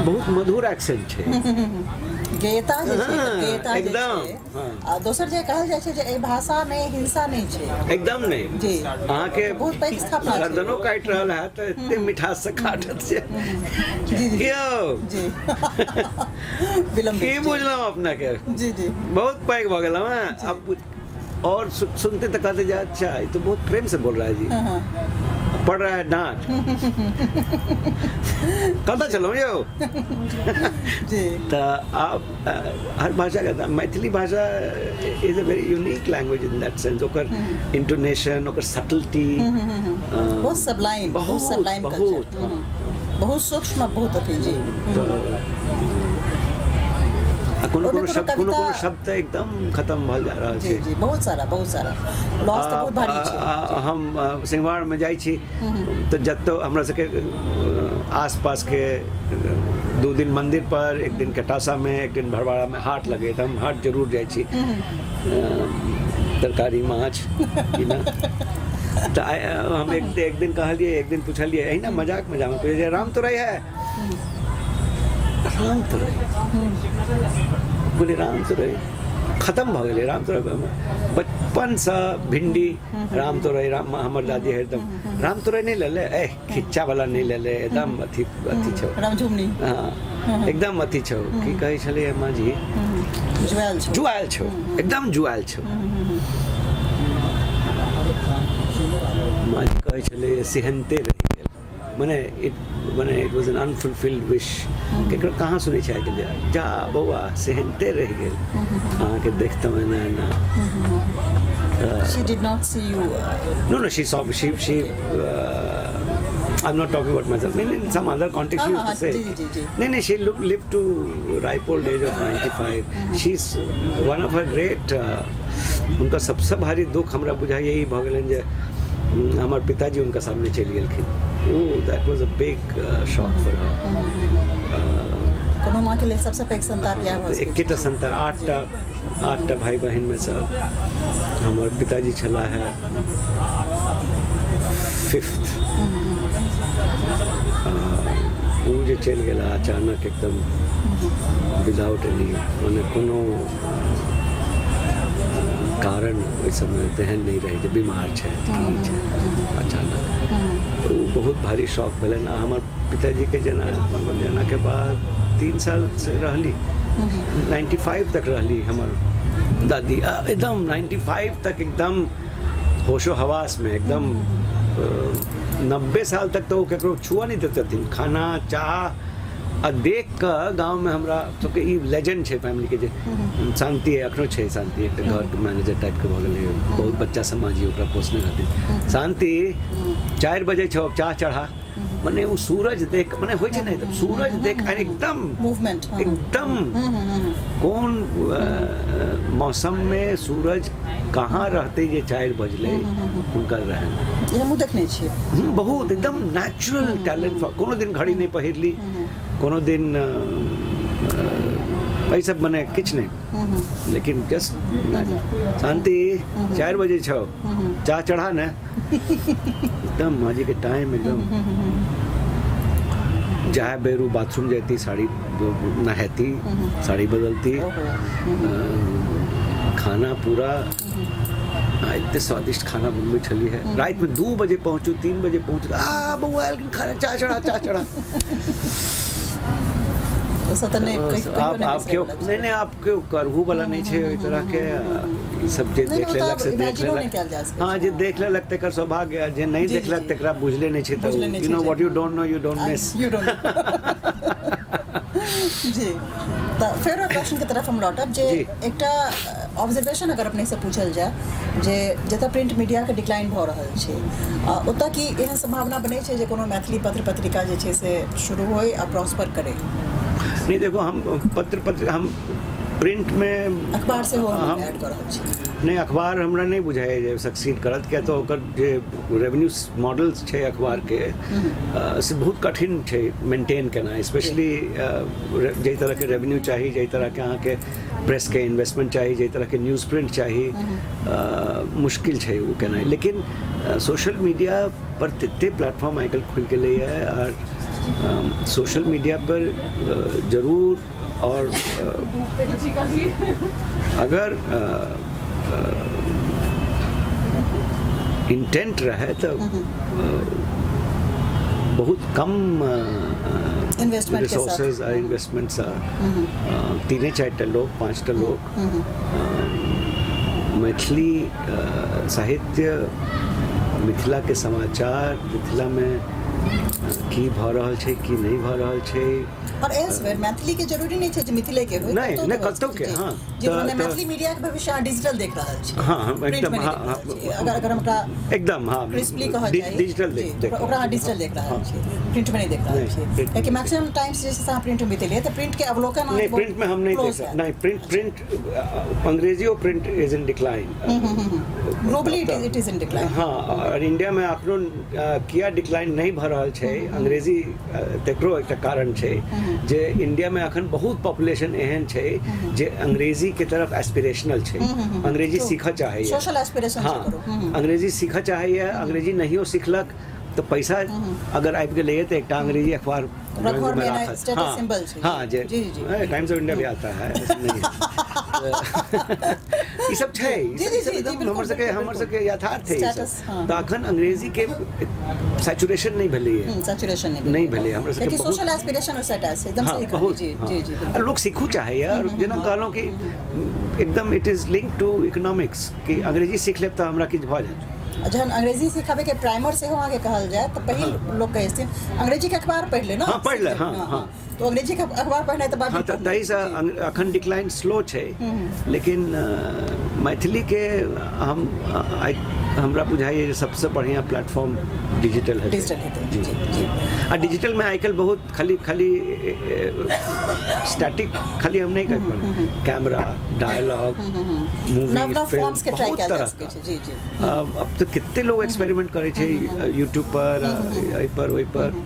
बहुत मधुर एक्सेंट है। गेयता जे छै, गेयता जे एकदम, छै। आ दोसर जे कहल जाइ छै जे एहि भाषा में हिंसा नहीं छै, एकदम नहीं जी। अहाँ के बहुत पैघ स्थापना छै। गर्दनो काट रहल है तो इतने मिठास से काटत छै। जी जी क्यों जी विलंब की बुझलहुँ अपना के जी जी बहुत पैघ भ गेलहुँ हैं। अब और सुनते तो कहते जा अच्छा ये तो बहुत प्रेम से बोल रहा है जी। पड़ रहा है डांट। कहता चलो यो जी तो आप हर भाषा का मैथिली भाषा is a very unique language in that sense. ओकर इंटोनेशन, ओकर सटलिटी बहुत सबलाइन, बहुत सबलाइन बहुत बहुत सूक्ष्म, बहुत अथी जी। कोनो कोनो कविता- शब्द एकदम खत्म भल जा रहल जी छै। जी बहुत सारा लॉस तो बहुत भारी छै। हम सिंहवाड़ में जाइ छी तो जत्तो हमरा सबके आसपास के 2 दिन मंदिर पर, 1 दिन कटासा में, 1 दिन भरवाड़ा में हाट लगे तो हम हाट जरूर जाइ छी। तरकारी माछ कि ना तो हम एक दिन कहलिए, एक दिन पूछलिए यही ना मजाक में जाऊँ तो राम तो रही है, राम तो रही बोले राम तो रही खत्म भ गए। राम तो रही बचपन से भिंडी राम तो रही, राम हमर दादी एकदम राम तो रही नहीं ले ले, खिच्चा वाला नहीं ले ले, एकदम अथी छो रामझुमनी हाँ एकदम अथी छो की कहे छले माँ जी जुआल छो एकदम जुआल छो। माँ जी कहे छले सेहनते रह गेल मने it was an unfulfilled wish. केकरो कहाँ सुनै छै कि जा बौआ सेहनते रह गेल अहाँ के देखते में ना She did not see you. No, she saw me. She I'm not talking about myself. In some other context, she used to say. No, she lived to ripe old age of 95. She's one of her great. उनका सबसे भारी दुख हमरा बुझाई यही भ गेलन जे हमार पिताजी उनका सामने चलि गेलखिन। Oh, that was a big shock for her. कोनो माँ के लिए सबसे पैघ संताप यह हो। एकेटा संतान, 8टा भाई बहन में से हमार पिताजी छला है 5th। वो जे चल गेला अचानक एकदम विदाउट एनी माने कोनो कारण ओहि समय तेहन नहीं रहे जे बीमार छै अचानक। तो बहुत भारी शौक भेलै ना हमार पिताजी के जना के बाद 3 साल से रहली, 95 तक रहली हमार दादी एकदम 95 तक एकदम होशो हवास में एकदम 90 साल तक तो केकरो छुआ नहीं देते थे खाना चाह। आ देख कर गाँव में हमरा सबके ई लेजेंड है फैमिली के जे शांति है अखनो छै शांति एक घर के मैनेजर टाइप के भ गेलै बहुत बच्चा समाजी ओकरा पोसने रहथिन शांति 4 बजे छौ चाह चढ़ा मने वो सूरज देख मने होय छै नै त सूरज देख एकदम मूवमेंट एकदम कौन मौसम में सूरज कहाँ रहते जे 4 बजले उनका रहन ये हम देखने छियै बहुत एकदम नेचुरल टैलेंट। कोनो दिन घड़ी नहीं पहिरली, कोनो दिन भाई सब मने किछ नहीं, लेकिन जस्ट शांति 4 बजे छो चाह चढ़ा न एकदम माजी के टाइम एकदम जाए बेरू बाथरूम जाती साड़ी नहाती साड़ी बदलती खाना पूरा इतने स्वादिष्ट खाना बनबे छली है। रात में 2 बजे पहुंचू 3 बजे पहुंचू बउआ खाना चाह चढ़ा आप नहीं आप क्यों करहू वाला नहीं छे इस तरह के सब जे देख लेलक से देख लेलक हाँ जे देख लेलक तेकर सौभाग्य जे नहीं देखलक तेकरा बुझले नहीं छे तो you know what you don't know you don't miss जी। तो फेर क्वेश्चन की तरफ हम लौटब जे एकटा ऑब्जर्वेशन अगर अपने से पूछल जाए जे जतऽ प्रिंट मीडिया के डिक्लाइन भऽ रहल छै ओतऽ की एहन संभावना बनै छै जे कोनो मैथिली पत्र पत्रिका जे छै से शुरू होय आ प्रॉस्पर करे? नहीं देखो हम पत्र हम प्रिंट में अखबार से हो ऐड कर रहल छी नहीं अखबार हमरा नहीं बुझाए जे सक्सीड करत क्या तो ओकर जे रेवेन्यू मॉडल्स छै अखबार के से बहुत कठिन छै मेंटेन करना स्पेशली जे तरह के रेवेन्यू चाहिए जे तरह के अहाँ के प्रेस के इन्वेस्टमेंट चाहिए जे तरह के न्यूज़ प्रिंट चाहिए मुश्किल छै वो केना। लेकिन सोशल मीडिया पर तते प्लेटफॉर्म आजकल खुल के लिए है और सोशल मीडिया पर जरूर और अगर इंटेंट रहे तो बहुत कम रिसोर्सेज और इन्वेस्टमेंट्स 3-4 लोग 5 लोग मैथिली साहित्य मिथिला के समाचार मिथिला में की भऽ रहल छै की नहीं भऽ रहल छै और एल्सवेयर मैथिली के जरूरी नहीं छै जे मिथिले के होय नहीं, नहीं, कतौ के, हाँ। जे तो- मैथिली मीडिया के भविष्य अहाँ डिजिटल देख रहल छी हाँ, हम Print एकदम, में नहीं हाँ, देख रहल हाँ, छी। अगर हमरा एकदम हाँ क्रिस्पली कहल जाए डिजिटल देख ओकरा अहाँ डिजिटल देख रहल छी प्रिंट में नहीं देख रहल नहीं, छी print- कियाकि मैक्सिमम टाइम्स जैसे अहाँ प्रिंट में बितेलिए तो प्रिंट के अवलोकन नहीं प्रिंट में हम नहीं देख रहे नहीं प्रिंट अंग्रेजी और print is in decline globally it is in decline हाँ और इंडिया में अखनो किया डिक्लाइन नहीं भऽ रहल छै अंग्रेजी तेकरो एकटा कारण छै जे इंडिया में अखन बहुत पॉपुलेशन एहन छै जे अंग्रेजी के तरफ एस्पिरेशनल छै अंग्रेजी सीखऽ चाहैए सोशल एस्पिरेशन हाँ अंग्रेजी सीखऽ चाहैए अंग्रेजी नहियो सीखलक तो पैसा अगर आबि गेलै तो एकटा अंग्रेजी अखबार घर में ना स्टेटस सिंबल छै हाँ जे जी जी टाइम्स ऑफ इंडिया भी आता है ऐसा नहीं है ई सब छै जी, जी, जी, एकदम बिल्कुल, हमर सबके यथार्थ है Status, हाँ। तो अखन अंग्रेजी के सैचुरेशन नहीं भेलै है सैचुरेशन नहीं भेलै हमरा सबके क्योंकि बहुत सोशल एस्पिरेशन और स्टेटस एकदम हाँ सही बहुत जी हाँ। जी जी और लोग सीखू चाहे और जेना कहलहुँ कि एकदम it is link to economics कि अंग्रेजी सीख लेब तो हमरा किछु भऽ जाए जहन अंग्रेजी सिखाबे के प्राइमर से आगे कहल जाए तो पहिल लोग कहै छथिन अंग्रेजी के अखबार पढ़ ले ना हाँ, पढ़ ले, हाँ, हाँ। तो अंग्रेजी के अखबार पढ़नाइ तो बाद हाँ तो तही से अखन डिक्लाइन स्लो छै लेकिन मैथिली के हम हमरा बुझाइए जे सबसे बढ़िया प्लेटफॉर्म डिजिटल है डिजिटल हेतै जी जी आ डिजिटल में आजकल बहुत खाली स्टैटिक खाली हम नहीं कर पाए कैमरा डायलॉग मूवी नव नव फॉर्म्स के ट्राई बहुत कयल जा तरह सकै छै जी जी अब तो कितने लोग एक्सपेरिमेंट करे छै यूट्यूब पर एहि पर ओहि पर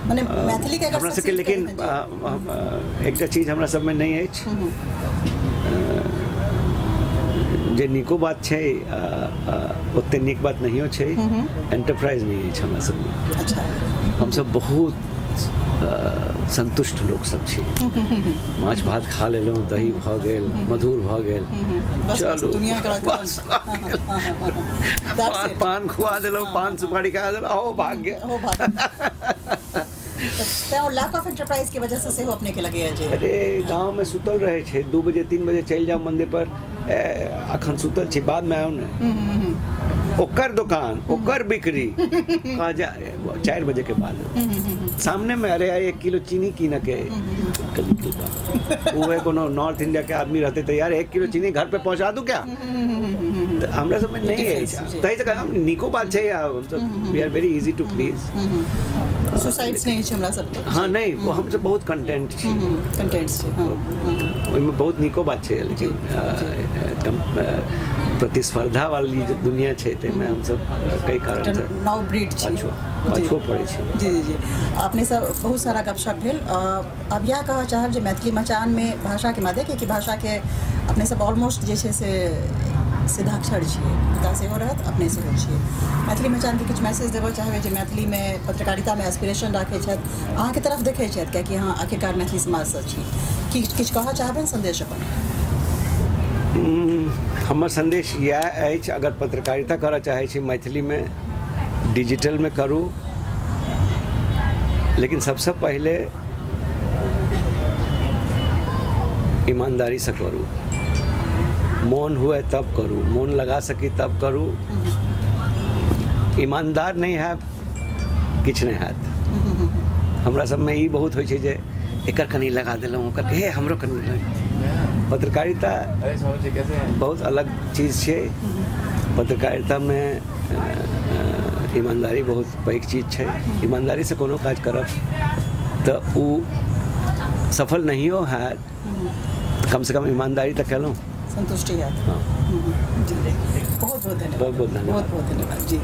माने मैथिली के अगर हमरा सबके succeed लेकिन करबै, एकटा चीज हमरा सबमे नहीं अछि जे नीको बात छै ओते नीक बात नहियो छै एंटरप्राइज नहीं अछि हमरा सबमे अच्छा हम सब बहुत संतुष्ट लोग सब छी माछ भात खा लेलहुँ दही भऽ गेल मधुर भऽ गेल बस चलू दुनिया के बस That's it. पान खुआ देलहुँ पान सुपारी खा देलहुँ आओ भाग गया हो बात तो लैक ऑफ एंटरप्राइज की वजह से सेहो अपने के लगे है जे अरे गाँव में सुतल रहे छे 2 बजे 3 बजे चल जाओ मंदिर पर अखन सुतल छी बाद में आओ ने ओकर दुकान ओकर बिक्री कहा जाए 4 बजे के बाद सामने में अरे 1 किलो चीनी कीन के वो कोनो नॉर्थ इंडिया के आदमी रहते तो यार 1 किलो चीनी घर पे पहुंचा दूं क्या तो हमरा सब में नहीं है तही से हम निको बात है या we are very easy to please suicides नहीं छै हमरा सब हाँ नहीं वो हमसे बहुत कंटेंट छी कंटेंट्स छै हां ओहिमे बहुत नीको बात छै लेकिन प्रतिस्पर्धा वाली जो दुनिया छै ताहिमे हमसब कई कारण से नाउ ब्रीड छै पाछुओ पड़ै छै जी जी जी अपने सब बहुत सारा गपशप भेल अब यह कहऽ चाहब जे मैथिली मचान में भाषा के मादे कि भाषा के अपने सब ऑलमोस्ट जे छै से सिद्धाक्षर छियै मुद्दा सेहो रहत अपने सेहो छियै मैथिली मचान के किछु मैसेज देबऽ चाहबै जे मैथिली में पत्रकारिता में एस्पिरेशन राखै छथि अहाँके तरफ देखै छथि कियाकि अहाँ आखिरकार मैथिली समाजसँ छी किछु कहऽ चाहबै संदेश अपन हमर संदेश यह अछि अगर पत्रकारिता करऽ चाहै छी मैथिली में डिजिटल में करू लेकिन सबसे पहले ईमानदारी से करू मोन हुए तब करू मोन लगा सकी तब करू ईमानदार नहीं है किछु नहीं हैत हमरा सब में ई बहुत होइ छै जे एकर कनी लगा देलहुँ ओकर हे हमरो कनी पत्रकारिता बहुत अलग चीज छै पत्रकारिता में ईमानदारी बहुत पैघ चीज छै ईमानदारी से कोनो काज करब तऽ ओ सफल नहियो हैत कम से कम ईमानदारी तऽ केलहुँ संतुष्टि है हाँ जी बहुत बहुत धन्यवाद बहुत बहुत धन्यवाद बहुत बहुत धन्यवाद जी